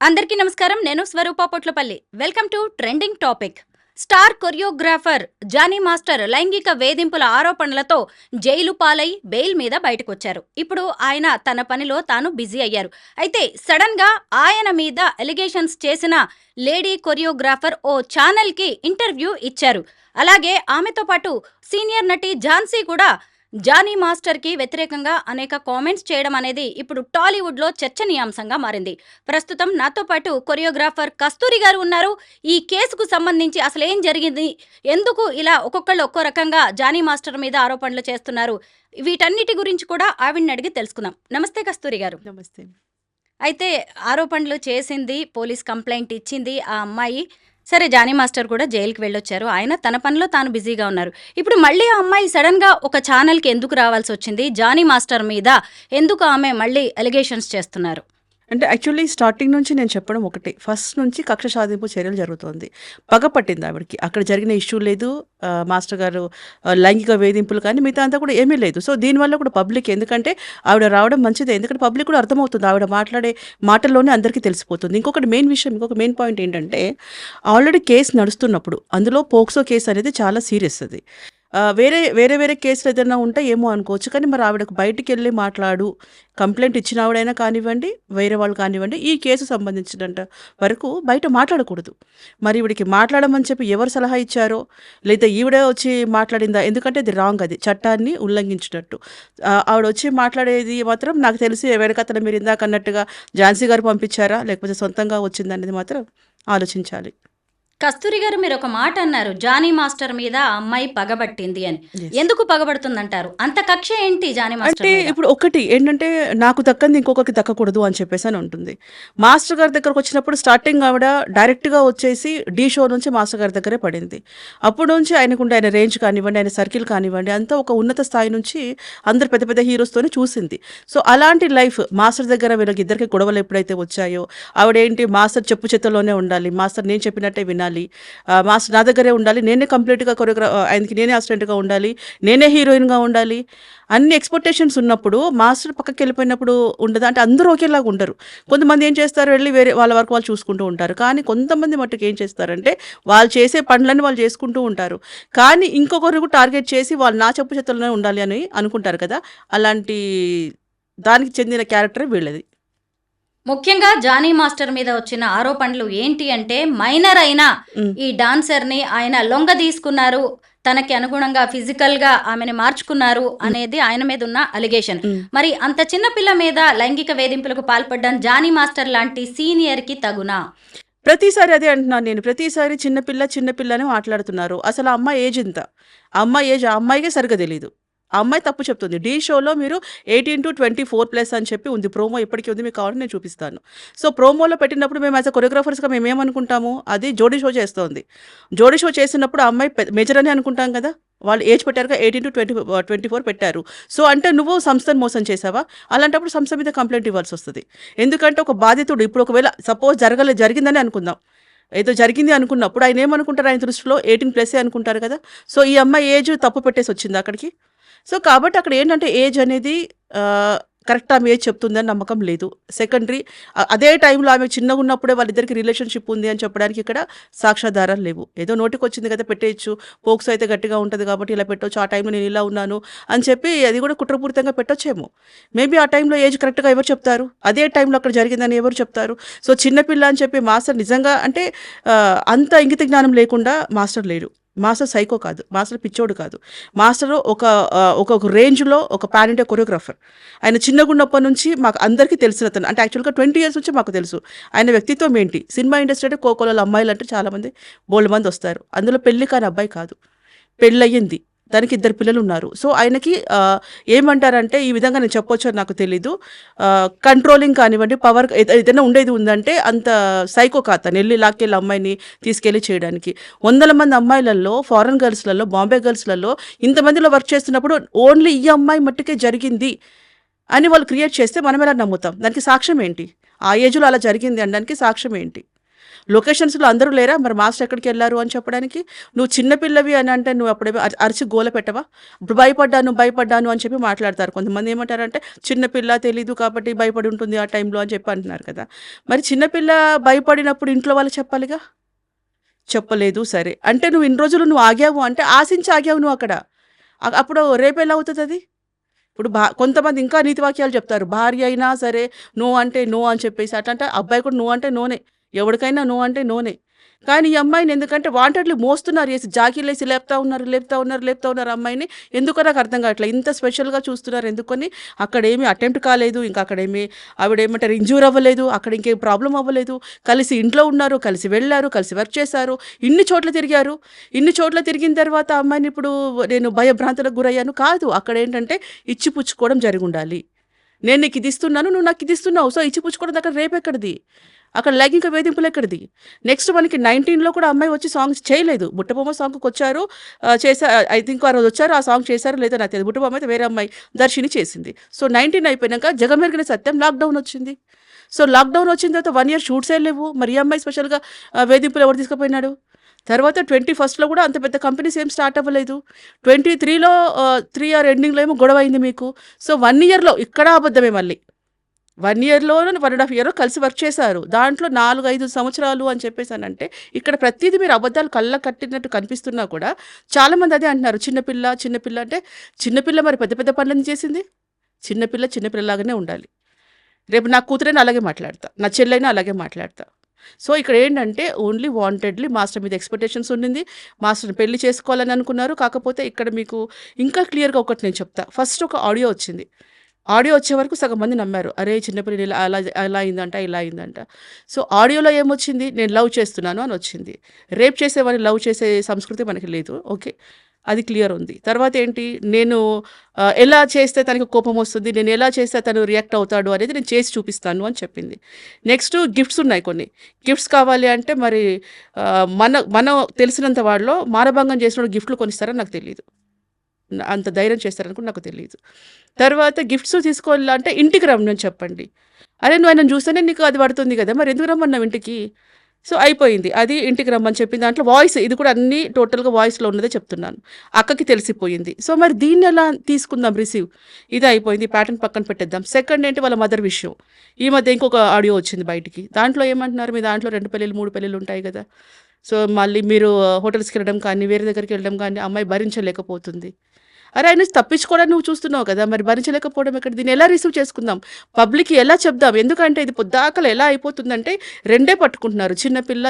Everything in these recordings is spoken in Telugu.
అందరికీ నమస్కారం. నేను Swaroopa Potlapalli. Welcome to trending topic. Star choreographer Jani master లైంగిక వేధింపుల ఆరోపణలతో జైలు పాలై బెయిల్ మీద బయటకొచ్చారు. ఇప్పుడు ఆయన తన పనిలో తాను బిజీ అయ్యారు. అయితే సడన్ గా ఆయన మీద ఎలిగేషన్స్ చేసిన లేడీ కొరియోగ్రాఫర్ ఓ ఛానల్ కి ఇంటర్వ్యూ ఇచ్చారు. అలాగే ఆమెతో పాటు సీనియర్ నటి ఝాన్సీ కూడా జానీ మాస్టర్ కి వ్యతిరేకంగా అనేక కామెంట్స్ చేయడం అనేది ఇప్పుడు టాలీవుడ్ లో చర్చనీయాంశంగా మారింది. ప్రస్తుతం నాతో పాటు కొరియోగ్రాఫర్ కస్తూరి గారు ఉన్నారు. ఈ కేసుకు సంబంధించి అసలు ఏం జరిగింది, ఎందుకు ఇలా ఒక్కొక్కళ్ళు ఒక్కో రకంగా జానీ మాస్టర్ మీద ఆరోపణలు చేస్తున్నారు, వీటన్నిటి గురించి కూడా ఆవిడని అడిగి తెలుసుకుందాం. నమస్తే కస్తూరి గారు. నమస్తే. అయితే ఆరోపణలు చేసింది, పోలీస్ కంప్లైంట్ ఇచ్చింది ఆ అమ్మాయి. సరే, జానీ మాస్టర్ కూడా జైలుకి వెళ్ళొచ్చారు. ఆయన తన పనిలో తాను బిజీగా ఉన్నారు. ఇప్పుడు మళ్ళీ ఆ అమ్మాయి సడన్గా ఒక ఛానల్కి ఎందుకు రావాల్సి వచ్చింది? జానీ మాస్టర్ మీద ఎందుకు ఆమె మళ్ళీ ఎలిగేషన్స్ చేస్తున్నారు? అంటే యాక్చువల్లీ స్టార్టింగ్ నుంచి నేను చెప్పడం ఒకటే, ఫస్ట్ నుంచి కక్ష సాధింపు చర్యలు జరుగుతోంది. పగ పట్టింది ఆవిడకి. అక్కడ జరిగిన ఇష్యూ లేదు, మాస్టర్ గారు లైంగిక వేధింపులు కానీ మిగతా అంతా కూడా ఏమీ లేదు. సో దీనివల్ల కూడా పబ్లిక్, ఎందుకంటే ఆవిడ రావడం మంచిదే, ఎందుకంటే పబ్లిక్ కూడా అర్థమవుతుంది, ఆవిడ మాట్లాడే మాటల్లోనే అందరికీ తెలిసిపోతుంది. ఇంకొక మెయిన్ పాయింట్ ఏంటంటే, ఆల్రెడీ కేసు నడుస్తున్నప్పుడు అందులో పోక్సో కేసు అనేది చాలా సీరియస్. అది వేరే కేసులు ఏదైనా ఉంటే ఏమో అనుకోవచ్చు, కానీ మరి ఆవిడకు బయటికి వెళ్ళి మాట్లాడు, కంప్లైంట్ ఇచ్చిన ఆవిడైనా కానివ్వండి, వేరే వాళ్ళు కానివ్వండి, ఈ కేసు సంబంధించినంత వరకు బయట మాట్లాడకూడదు. మరి ఈవిడికి మాట్లాడమని చెప్పి ఎవరు సలహా ఇచ్చారో, లేదా ఈవిడే వచ్చి మాట్లాడిందా? ఎందుకంటే అది రాంగ్, అది చట్టాన్ని ఉల్లంఘించినట్టు. ఆవిడ వచ్చి మాట్లాడేది మాత్రం నాకు తెలిసి వెనకతల మీరు ఇందాక అన్నట్టుగా ఝాన్సీ గారు పంపించారా, లేకపోతే సొంతంగా వచ్చిందనేది మాత్రం ఆలోచించాలి. కస్తూరి గారు, మీరు ఒక మాట అన్నారు, జానీ మాస్టర్ మీద ఆ అమ్మాయి పగబట్టింది అని. ఎందుకు పగబడుతుందంటారు? అంత కక్ష ఏంటి జానీ మాస్టర్ అంటే మీద? ఇప్పుడు ఒకటి ఏంటంటే, నాకు దక్కంది ఇంకొకరికి దక్కకూడదు అని చెప్పేసి అని ఉంటుంది. మాస్టర్ గారి దగ్గరకు వచ్చినప్పుడు స్టార్టింగ్ ఆవిడ డైరెక్ట్గా వచ్చేసి ఢీ షో నుంచి మాస్టర్ గారి దగ్గరే పడింది. అప్పుడు నుంచి ఆయనకుండే ఆయన రేంజ్ కానివ్వండి, ఆయన సర్కిల్ కానివ్వండి, అంతా ఒక ఉన్నత స్థాయి నుంచి అందరు పెద్ద పెద్ద హీరోస్తోనే చూసింది. సో అలాంటి లైఫ్ మాస్టర్ దగ్గర వీళ్ళకి ఇద్దరికి గొడవలు ఎప్పుడైతే వచ్చాయో, ఆవిడేంటి మాస్టర్ చెప్పు చేతల్లోనే ఉండాలి, మాస్టర్ నేను చెప్పినట్టే వినాలి, మాస్టర్ నా దగ్గరే ఉండాలి, నేనే కంప్లీట్గా ఆయనకి నేనే అసిస్టెంట్గా ఉండాలి, నేనే హీరోయిన్గా ఉండాలి, అన్ని ఎక్స్పెక్టేషన్స్ ఉన్నప్పుడు మాస్టర్ పక్కకి వెళ్ళిపోయినప్పుడు ఉండదు. అంటే అందరూ ఒకేలాగా ఉండరు. కొంతమంది ఏం చేస్తారు, వెళ్ళి వేరే వాళ్ళ వరకు వాళ్ళు చూసుకుంటూ ఉంటారు. కానీ కొంతమంది మట్టుకు ఏం చేస్తారంటే, వాళ్ళు చేసే పనులన్నీ వాళ్ళు చేసుకుంటూ ఉంటారు, కానీ ఇంకొకరు టార్గెట్ చేసి వాళ్ళు నా చెప్పు చేతుల్లోనే ఉండాలి అని అనుకుంటారు కదా. అలాంటి దానికి చెందిన క్యారెక్టర్ వీళ్ళది. ముఖ్యంగా జానీ మాస్టర్ మీద వచ్చిన ఆరోపణలు ఏంటి అంటే, మైనర్ అయిన ఈ డాన్సర్ ని ఆయన లొంగ తీసుకున్నారు, తనకి అనుగుణంగా ఫిజికల్ గా ఆమెను మార్చుకున్నారు అనేది ఆయన మీద ఉన్న అలిగేషన్. మరి అంత చిన్న పిల్ల మీద లైంగిక వేధింపులకు పాల్పడ్డం జానీ మాస్టర్ లాంటి సీనియర్ కి తగునా? ప్రతిసారి అదే అంటున్నాను నేను. ప్రతిసారి చిన్నపిల్ల అని మాట్లాడుతున్నారు. అసలు ఆ అమ్మాయి ఏజ్ ఎంత? ఆ అమ్మాయికే సరిగ్గా తెలీదు. ఆ అమ్మాయి తప్పు చెప్తుంది. ఢీ షోలో మీరు 18 to 24+ అని చెప్పి ఉంది. ప్రోమో ఇప్పటికీ ఉంది, మీకు కావాలంటే నేను చూపిస్తాను. సో ప్రోమోలో పెట్టినప్పుడు మేము యాజ్ అ కొరియోగ్రాఫర్స్గా మేము ఏమనుకుంటాము, అది జోడీ షో చేస్తోంది. జోడీ షో చేసినప్పుడు ఆ అమ్మాయి మేజర్ అని అనుకుంటాం కదా. వాళ్ళు ఏజ్ పెట్టారుగా, 18 to 24 పెట్టారు. సో అంటే నువ్వు సంస్థను మోసం చేసావా? అలాంటప్పుడు సంస్థ మీద కంప్లైంట్ ఇవ్వాల్సి వస్తుంది. ఎందుకంటే ఒక బాధితుడు ఇప్పుడు ఒకవేళ సపోజ్ జరిగిందని అనుకుందాం, ఏదో జరిగింది అనుకున్నప్పుడు ఆయన ఏమనుకుంటారు, ఆయన దృష్టిలో 18+ అనుకుంటారు కదా. సో ఈ అమ్మాయి ఏజ్ తప్పు పెట్టేసి వచ్చింది అక్కడికి. సో కాబట్టి అక్కడ ఏంటంటే ఏజ్ అనేది కరెక్ట్, ఆమె ఏజ్ చెప్తుందని నమ్మకం లేదు. సెకండరీ, అదే టైంలో ఆమె చిన్నగా ఉన్నప్పుడే వాళ్ళిద్దరికి రిలేషన్షిప్ ఉంది అని చెప్పడానికి ఇక్కడ సాక్ష్యాధారాలు లేవు. ఏదో నోటికి వచ్చింది కదా పెట్టేయచ్చు, పోక్సో అయితే గట్టిగా ఉంటుంది కాబట్టి ఇలా పెట్టవచ్చు, ఆ టైంలో నేను ఇలా ఉన్నాను అని చెప్పి అది కూడా కుట్రపూరితంగా పెట్టొచ్చేమో. మేబీ ఆ టైంలో ఏజ్ కరెక్ట్గా ఎవరు చెప్తారు? అదే టైంలో అక్కడ జరిగిందని ఎవరు చెప్తారు? సో చిన్నపిల్ల అని చెప్పి మాస్టర్ నిజంగా అంటే అంత ఇంగిత జ్ఞానం లేకుండా మాస్టర్ లేడు. మాస్టర్ సైకో కాదు, మాస్టర్ పిచ్చోడు కాదు. మాస్టర్ ఒక రేంజ్లో ఒక పాన్ ఇండియా కొరియోగ్రాఫర్. ఆయన చిన్నగా ఉన్నప్పటి నుంచి మాకు అందరికీ తెలిసిన అతను. అంటే యాక్చువల్గా 20 years నుంచి మాకు తెలుసు ఆయన వ్యక్తిత్వం ఏంటి. సినిమా ఇండస్ట్రీ అంటే కోకోలలో అమ్మాయిలు అంటే చాలామంది బోల్డ్ మంది వస్తారు, అందులో పెళ్లి కాని అబ్బాయి కాదు, పెళ్ళయింది, దానికి 2 పిల్లలు ఉన్నారు. సో ఆయనకి ఏమంటారంటే, ఈ విధంగా నేను చెప్పొచ్చో నాకు తెలీదు, కంట్రోలింగ్ కానివ్వండి, పవర్ ఏదైనా ఉండేది ఉందంటే అంత సైకో కాదు తను వెళ్ళి లాక్కెళ్ళి అమ్మాయిని తీసుకెళ్ళి చేయడానికి. 100 మంది అమ్మాయిలలో, ఫారెన్ గర్ల్స్లలో, బాంబే గర్ల్స్లలో ఇంతమందిలో వర్క్ చేస్తున్నప్పుడు ఓన్లీ ఈ అమ్మాయి మట్టుకే జరిగింది అని వాళ్ళు క్రియేట్ చేస్తే మనం ఎలా నమ్ముతాం? దానికి సాక్ష్యం ఏంటి? ఆ ఏజ్లో అలా జరిగింది అనడానికి సాక్ష్యం ఏంటి? లొకేషన్స్లో అందరూ లేరా మరి మాస్టర్ ఎక్కడికి వెళ్ళారు అని చెప్పడానికి? నువ్వు చిన్నపిల్లవి అని అంటే నువ్వు అప్పుడేమో అరిచి గోల పెట్టవా? ఇప్పుడు భయపడ్డాను అని చెప్పి మాట్లాడతారు. కొంతమంది ఏమంటారంటే చిన్నపిల్ల తెలీదు కాబట్టి భయపడి ఉంటుంది ఆ టైంలో అని చెప్పి అంటున్నారు కదా. మరి చిన్నపిల్ల భయపడినప్పుడు ఇంట్లో వాళ్ళు చెప్పాలిగా. చెప్పలేదు సరే అంటే నువ్వు ఇన్ని రోజులు నువ్వు ఆగావు అంటే ఆశించి ఆగావు నువ్వు అక్కడ. అప్పుడు రేపు ఎలా అవుతుంది అది? ఇప్పుడు కొంతమంది ఇంకా నీతి వాక్యాలు చెప్తారు. భార్య అయినా సరే నో అంటే నో అని చెప్పేసి అట్లంటే అబ్బాయి కూడా నో అంటే నోనే. ఎవరికైనా నో అంటే నోనే. కానీ ఈ అమ్మాయిని ఎందుకంటే వాంటెడ్లీ మోస్తున్నారు, వేసి జాకీలేసి లేపుతా ఉన్నారు అమ్మాయిని. ఎందుకో నాకు అర్థం కావట్లేదు. ఇంత స్పెషల్గా చూస్తున్నారు ఎందుకని? అక్కడేమీ అటెంప్ట్ కాలేదు, ఇంకా అక్కడేమి ఆవిడేమంటారు ఇంజ్యూర్ అవ్వలేదు, అక్కడ ఇంకేం ప్రాబ్లం అవ్వలేదు. కలిసి ఇంట్లో ఉన్నారు, కలిసి వెళ్ళారు, కలిసి వర్క్ చేశారు, ఇన్ని చోట్ల తిరిగారు. ఇన్ని చోట్ల తిరిగిన తర్వాత అమ్మాయిని ఇప్పుడు నేను భయభ్రాంతులకు గురయ్యాను కాదు. అక్కడ ఏంటంటే ఇచ్చిపుచ్చుకోవడం జరిగి ఉండాలి. నేను నీకు ఇది ఇస్తున్నాను, నువ్వు నాకు ఇది ఇస్తున్నావు. సో ఇచ్చిపుచ్చుకోవడం దగ్గర రేపు ఎక్కడిది? అక్కడ లైంగిక వేధింపులు ఎక్కడిది? నెక్స్ట్ మనకి 19లో కూడా అమ్మాయి వచ్చి సాంగ్స్ చేయలేదు. బుట్టబొమ్మ సాంగ్కి వచ్చారు, ఐ థింక్ ఆ రోజు వచ్చారు, ఆ సాంగ్ చేశారు లేదా నాకు తెలియదు. బుట్టబొమ్మ అయితే వేరే అమ్మాయి దర్శిని చేసింది. సో 19 అయిపోయినాక జగమెరిగిన సత్యం లాక్డౌన్ వచ్చింది. సో లాక్డౌన్ వచ్చిన తర్వాత 1 year షూట్సే లేవు. మరి ఈ అమ్మాయి స్పెషల్గా వేధింపులు ఎవరు తీసుకుపోయినాడు? తర్వాత 21లో కూడా అంత పెద్ద కంపెనీస్ ఏం స్టార్ట్ అవ్వలేదు. 23లో 3 year ఎండింగ్లో ఏమో గొడవ అయింది మీకు. సో 1 yearలో ఇక్కడ అబద్ధమే మళ్ళీ. 1 yearలోనూ 1.5 year కలిసి వర్క్ చేశారు. దాంట్లో 4-5 సంవత్సరాలు అని చెప్పేసానంటే ఇక్కడ ప్రతిదీ మీరు అబద్ధాలు కళ్ళ కట్టినట్టు కనిపిస్తున్నా కూడా చాలామంది అదే అంటున్నారు. చిన్నపిల్ల అంటే చిన్నపిల్ల మరి పెద్ద పెద్ద పనులను చేసింది. చిన్నపిల్లలాగానే ఉండాలి. రేపు నా కూతురైనా అలాగే మాట్లాడతా, నా చెల్లైనా అలాగే మాట్లాడతా. సో ఇక్కడ ఏంటంటే ఓన్లీ వాంటెడ్లీ మాస్టర్ మీద ఎక్స్పెక్టేషన్స్ ఉండింది. మాస్టర్ని పెళ్లి చేసుకోవాలని అనుకున్నారు. కాకపోతే ఇక్కడ మీకు ఇంకా క్లియర్గా ఒకటి నేను చెప్తా. ఫస్ట్ ఒక ఆడియో వచ్చింది. ఆడియో వచ్చే వరకు సగం మంది నమ్మారు. అరే చిన్నపిల్లలు అలా అయిందంట, ఇలా అయిందంట. సో ఆడియోలో ఏమొచ్చింది? నేను లవ్ చేస్తున్నాను అని వచ్చింది. రేప్ చేసేవాడిని లవ్ చేసే సంస్కృతి మనకి లేదు. ఓకే, అది క్లియర్ ఉంది. తర్వాత ఏంటి? నేను ఎలా చేస్తే తనకి కోపం వస్తుంది, నేను ఎలా చేస్తే తను రియాక్ట్ అవుతాడు అనేది నేను చేసి చూపిస్తాను అని చెప్పింది. నెక్స్ట్ గిఫ్ట్స్ ఉన్నాయి. కొన్ని గిఫ్ట్స్ కావాలి అంటే మరి మన తెలిసినంత వాళ్ళలో మానభంగం చేసిన గిఫ్ట్లు కొనిస్తారని నాకు తెలియదు. అంత ధైర్యం చేస్తారనుకుని నాకు తెలియదు. తర్వాత గిఫ్ట్స్ తీసుకోవాలంటే ఇంటికి రమ్మని చెప్పండి. అరే నువ్వు ఆయన చూస్తేనే నీకు అది పడుతుంది కదా, మరి ఎందుకు రమ్మన్నావు ఇంటికి? సో అయిపోయింది. అది ఇంటికి రమ్మని చెప్పింది. దాంట్లో వాయిస్, ఇది కూడా అన్నీ టోటల్గా వాయిస్లో ఉన్నదే చెప్తున్నాను. అక్కకి తెలిసిపోయింది. సో మరి దీన్ని ఎలా తీసుకుందాం రిసీవ్? ఇది అయిపోయింది, ప్యాటర్న్ పక్కన పెట్టేద్దాం. సెకండ్ ఏంటి? వాళ్ళ మదర్ విషయం. ఈ మధ్య ఇంకొక ఆడియో వచ్చింది బయటికి. దాంట్లో ఏమంటున్నారు? మీ దాంట్లో 2 పెళ్ళిళ్ళు 3 పెళ్ళిళ్ళు ఉంటాయి కదా. సో మళ్ళీ మీరు హోటల్స్కి వెళ్ళడం కానీ వేరే దగ్గరికి వెళ్ళడం కానీ అమ్మాయి భరించలేకపోతుంది. అరే ఆయన తప్పించుకోవడానికి నువ్వు చూస్తున్నావు కదా, మరి భరించలేకపోవడం ఎక్కడ? దీన్ని ఎలా రిసీవ్ చేసుకుందాం? పబ్లిక్కి ఎలా చెప్దాం? ఎందుకంటే ఇది పొద్దాకలు ఎలా అయిపోతుందంటే రెండే పట్టుకుంటున్నారు. చిన్నపిల్ల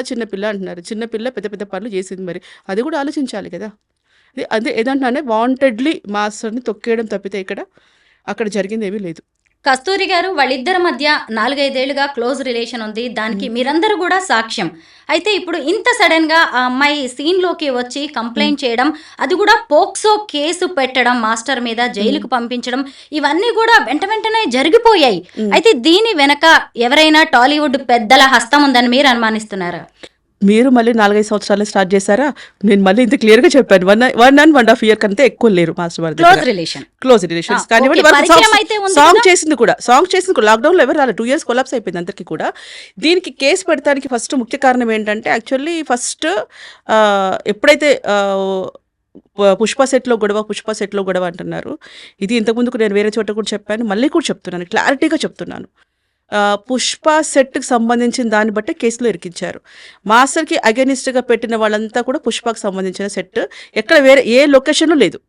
అంటున్నారు. చిన్నపిల్ల పెద్ద పెద్ద పనులు చేసింది. మరి అది కూడా ఆలోచించాలి కదా. అదే ఏదంటున్నానే వాంటెడ్లీ మాస్టర్ని తొక్కేయడం తప్పితే అక్కడ జరిగింది ఏమీ లేదు. కస్తూరి గారు, వాళ్ళిద్దరి మధ్య 4-5 ఏళ్లుగా క్లోజ్ రిలేషన్ ఉంది. దానికి మీరందరూ కూడా సాక్ష్యం. అయితే ఇప్పుడు ఇంత సడన్ గా ఆ అమ్మాయి సీన్ లోకి వచ్చి కంప్లైంట్ చేయడం, అది కూడా పోక్సో కేసు పెట్టడం, మాస్టర్ మీద జైలుకు పంపించడం, ఇవన్నీ కూడా వెంటనే జరిగిపోయాయి. అయితే దీని వెనక ఎవరైనా టాలీవుడ్ పెద్దల హస్తం ఉందని మీరు అనుమానిస్తున్నారా? మీరు మళ్ళీ 4-5 సంవత్సరాలు స్టార్ట్ చేశారా? నేను మళ్ళీ ఇంత క్లియర్గా చెప్పాను. 1.5 year కంటే ఎక్కువ లేరు మాస్టర్ వారి క్లోజ్ రిలేషన్స్ కానివ్వండి. సాంగ్ చేసింది కూడా లాక్డౌన్లో ఎవరు రాలేదు. 2 years కొలాప్స్ అయిపోయింది అందరికీ కూడా. దీనికి కేసు పెడతానికి ఫస్ట్ ముఖ్య కారణం ఏంటంటే యాక్చువల్లీ ఫస్ట్ ఎప్పుడైతే పుష్ప సెట్లో గొడవ అంటున్నారు. ఇది ఇంతకుముందుకు నేను వేరే చోట కూడా చెప్పాను, మళ్ళీ కూడా చెప్తున్నాను, క్లారిటీగా చెప్తున్నాను. పుష్ప సెట్కి సంబంధించిన దాన్ని బట్టి కేసులో ఇరికించారు. మాస్టర్కి అగెనిస్ట్గా పెట్టిన వాళ్ళంతా కూడా పుష్పకు సంబంధించిన సెట్. ఎక్కడ వేరే ఏ లొకేషన్లో లేదు.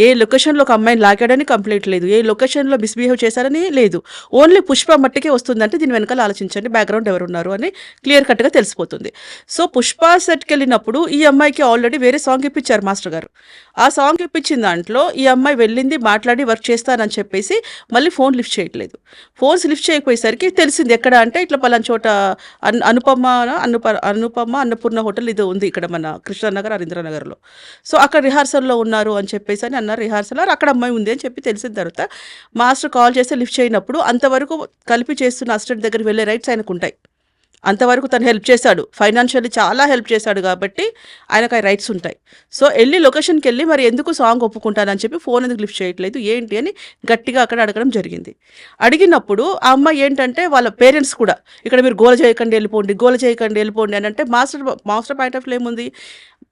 ఏ లొకేషన్లో ఒక అమ్మాయిని లాగాడని కంప్లైంట్ లేదు. ఏ లొకేషన్లో మిస్బిహేవ్ చేశారని లేదు. ఓన్లీ పుష్ప మట్టికే వస్తుందంటే దీని వెనకాల ఆలోచించండి, బ్యాక్గ్రౌండ్ ఎవరున్నారు అని క్లియర్ కట్గా తెలిసిపోతుంది. సో పుష్ప సెట్కి వెళ్ళినప్పుడు ఈ అమ్మాయికి ఆల్రెడీ వేరే సాంగ్ ఇప్పించారు మాస్టర్ గారు. ఆ సాంగ్ ఇప్పించిన దాంట్లో ఈ అమ్మాయి వెళ్ళింది, మాట్లాడి వర్క్ చేస్తానని చెప్పేసి మళ్ళీ ఫోన్ లిఫ్ట్ చేయట్లేదు. ఫోన్స్ లిఫ్ట్ చేయకపోయేసరికి తెలిసింది ఎక్కడ అంటే ఇట్లా పలానా చోట అన్నపూర్ణ హోటల్ ఇది ఉంది ఇక్కడ మన కృష్ణానగర్ హరీంద్రనగర్లో. సో అక్కడ రిహార్సల్లో ఉన్నారు అని చెప్పేసి అని అన్నారు. రిహార్సల్ అక్కడ అమ్మాయి ఉంది అని చెప్పి తెలిసిన తర్వాత మాస్టర్ కాల్ చేస్తే లిఫ్ట్ చేయనప్పుడు అంతవరకు కలిపి చేస్తున్న అసిస్టెంట్ దగ్గరికి వెళ్ళే రైట్స్ ఆయనకు ఉంటాయి. అంతవరకు తను హెల్ప్ చేశాడు, ఫైనాన్షియల్లీ చాలా హెల్ప్ చేశాడు కాబట్టి ఆయనకు ఆ రైట్స్ ఉంటాయి. సో వెళ్ళి లొకేషన్కి వెళ్ళి మరి ఎందుకు సాంగ్ ఒప్పుకుంటానని చెప్పి ఫోన్ ఎందుకు లిఫ్ట్ చేయట్లేదు ఏంటి అని గట్టిగా అక్కడ అడగడం జరిగింది. అడిగినప్పుడు ఆ అమ్మాయి ఏంటంటే వాళ్ళ పేరెంట్స్ కూడా ఇక్కడ మీరు గోల చేయకండి వెళ్ళిపోండి అని అంటే మాస్టర్ పాయింట్ ఆఫ్ వ్యూ ఏముంది,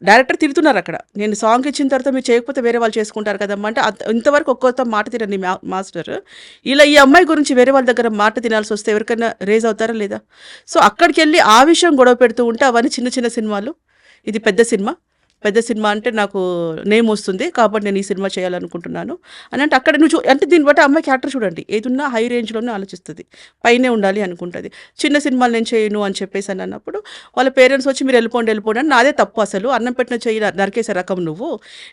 డైరెక్టర్ తిడుతున్నారు అక్కడ, నేను సాంగ్ ఇచ్చిన తర్వాత మీరు చేయకపోతే వేరే వాళ్ళు చేసుకుంటారు కదమ్మా అంటే ఇంతవరకు ఒక్కొక్క మాట తినండి మాస్టర్. ఇలా ఈ అమ్మాయి గురించి వేరే వాళ్ళ దగ్గర మాట తినాల్సి వస్తే ఎవరికైనా రేజ్ అవుతారా లేదా? సో అక్కడికి వెళ్ళి ఆ విషయం గొడవ పెడుతూ ఉంటే అవన్నీ చిన్న చిన్న సినిమాలు, ఇది పెద్ద సినిమా అంటే నాకు నేమ్ వస్తుంది కాబట్టి నేను ఈ సినిమా చేయాలనుకుంటున్నాను అని అంటే అక్కడ నువ్వు అంటే దీన్ని బట్టి అమ్మాయి క్యారెక్టర్ చూడండి, ఏదున్నా హై రేంజ్లోనే ఆలోచిస్తుంది, పైనే ఉండాలి అనుకుంటుంది. చిన్న సినిమాలు నేను చేయను అని చెప్పేసి అని అన్నప్పుడు వాళ్ళ పేరెంట్స్ వచ్చి మీరు వెళ్ళిపోండి అని నాదే తప్పు, అసలు అన్నం పెట్టిన చెయ్యి నరికేసే రకం నువ్వు,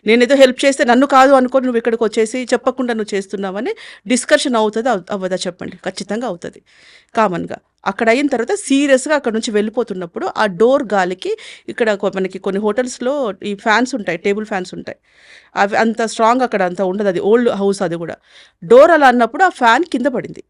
నేను ఏదో హెల్ప్ చేస్తే నన్ను కాదు అనుకొని నువ్వు ఇక్కడికి వచ్చేసి చెప్పకుండా నువ్వు చేస్తున్నావని డిస్కషన్ అవుతుంది అవ్వదా చెప్పండి? ఖచ్చితంగా అవుతుంది కామన్గా. అక్కడ అయిన తర్వాత సీరియస్గా అక్కడ నుంచి వెళ్ళిపోతున్నప్పుడు ఆ డోర్ గాలికి ఇక్కడ మనకి కొన్ని హోటల్స్లో ఈ ఫ్యాన్స్ ఉంటాయి, టేబుల్ ఫ్యాన్స్ ఉంటాయి, అవి అంత స్ట్రాంగ్ అక్కడ అంత ఉండదు, అది ఓల్డ్ హౌస్ అది కూడా. డోర్ అలా అన్నప్పుడు ఆ ఫ్యాన్ కింద పడింది,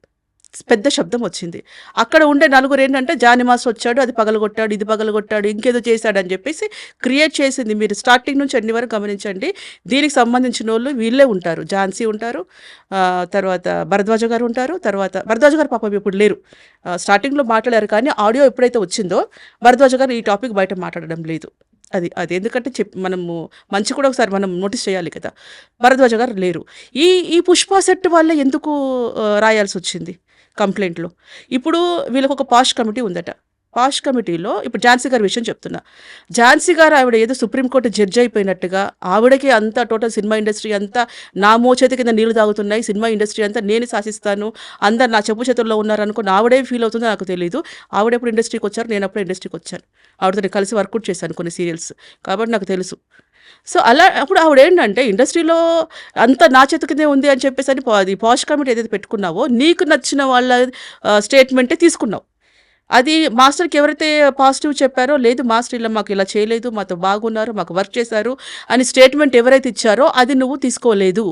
పెద్ద శబ్దం వచ్చింది. అక్కడ ఉండే నలుగురు ఏంటంటే జానీ మాస్టర్ వచ్చాడు, అది పగలగొట్టాడు, ఇది పగలగొట్టాడు, ఇంకేదో చేశాడు అని చెప్పేసి క్రియేట్ చేసింది. మీరు స్టార్టింగ్ నుంచి అన్ని వరకు గమనించండి, దీనికి సంబంధించిన వాళ్ళు వీళ్ళే ఉంటారు, ఝాన్సీ ఉంటారు, తర్వాత భరద్వాజ గారు ఉంటారు. తర్వాత భరద్వాజ గారు పాపం ఇప్పుడు లేరు, స్టార్టింగ్లో మాట్లాడారు కానీ ఆడియో ఎప్పుడైతే వచ్చిందో భరద్వాజ గారు ఈ టాపిక్ బయట మాట్లాడడం లేదు. అది ఎందుకంటే మనము మంచి కూడా ఒకసారి మనం నోటీస్ చేయాలి కదా. భరద్వాజ గారు లేరు. ఈ పుష్ప సెట్ వల్ల ఎందుకు రాయాల్సి వచ్చింది కంప్లైంట్లో? ఇప్పుడు వీళ్ళకి ఒక పాష్ కమిటీ ఉందట, పాష్ కమిటీలో ఇప్పుడు ఝాన్సీ గారి విషయం చెప్తున్నా. ఝాన్సీ గారు ఆవిడ ఏదో సుప్రీంకోర్టు జడ్జి అయిపోయినట్టుగా ఆవిడకి అంతా టోటల్ సినిమా ఇండస్ట్రీ అంతా నా మోచేతి కింద నీళ్లు తాగుతున్నాయి, సినిమా ఇండస్ట్రీ అంతా నేను శాసిస్తాను, అందరు నా చెప్పు చేతుల్లో ఉన్నారనుకుని ఆవిడే ఫీల్ అవుతుందో నాకు తెలియదు. ఆవిడెప్పుడు ఇండస్ట్రీకి వచ్చారు, నేను అప్పుడు ఇండస్ట్రీకి వచ్చాను, ఆవిడతో నేను కలిసి వర్కౌట్ చేశాను కొన్ని సీరియల్స్ కాబట్టి నాకు తెలుసు. సో అలా అప్పుడు ఆవిడ ఏంటంటే ఇండస్ట్రీలో అంతా నా చేతి కిందే ఉంది అని చెప్పేసి అని అది పాష్ కమిటీ ఏదైతే పెట్టుకున్నావో నీకు నచ్చిన వాళ్ళ స్టేట్మెంటే తీసుకున్నావు. అది మాస్టర్కి ఎవరైతే పాజిటివ్ చెప్పారో, లేదు మాస్టర్ ఇలా మాకు ఇలా చేయలేదు, మాతో బాగున్నారు, మాకు వర్క్ చేశారు అని స్టేట్మెంట్ ఎవరైతే ఇచ్చారో అది నువ్వు తీసుకోలేదు.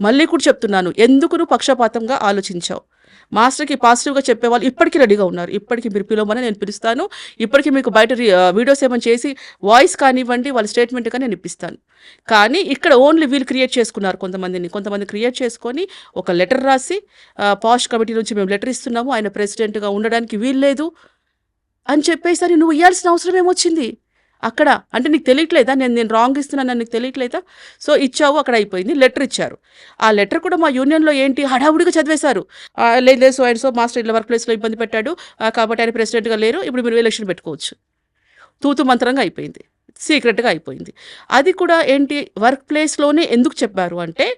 మళ్ళీ కూడా చెప్తున్నాను, ఎందుకు నువ్వు పక్షపాతంగా ఆలోచించావు? మాస్టర్కి పాజిటివ్గా చెప్పేవాళ్ళు ఇప్పటికీ రెడీగా ఉన్నారు, ఇప్పటికీ మీరు పిలవమని నేను పిలుస్తాను, ఇప్పటికీ మీకు బయట వీడియోస్ ఏమైనా చేసి వాయిస్ కానివ్వండి వాళ్ళ స్టేట్మెంట్ కానీ నేను ఇప్పిస్తాను. కానీ ఇక్కడ ఓన్లీ వీళ్ళు క్రియేట్ చేసుకున్నారు, కొంతమంది క్రియేట్ చేసుకొని ఒక లెటర్ రాసి పాష్ కమిటీ నుంచి మేము లెటర్ ఇస్తున్నాము, ఆయన ప్రెసిడెంట్గా ఉండడానికి వీల్లేదు అని చెప్పేసరి నువ్వు ఇవ్వాల్సిన అవసరం ఏమొచ్చింది అక్కడ? అంటే నీకు తెలియట్లేదా నేను రాంగ్ ఇస్తున్నాను నీకు తెలియట్లేదా? సో ఇచ్చావు, అక్కడ అయిపోయింది. లెటర్ ఇచ్చారు, ఆ లెటర్ కూడా మా యూనియన్లో ఏంటి హడావుడిగా చదివేశారు. లేదు సో మాస్టర్ ఇట్లా వర్క్ ప్లేస్లో ఇబ్బంది పెట్టాడు కాబట్టి ఆయన ప్రెసిడెంట్గా లేరు, ఇప్పుడు మీరు ఎలక్షన్ పెట్టుకోవచ్చు. తూతు మంత్రంగా అయిపోయింది, సీక్రెట్గా అయిపోయింది. అది కూడా ఏంటి వర్క్ ప్లేస్లోనే ఎందుకు చెప్పారు అంటే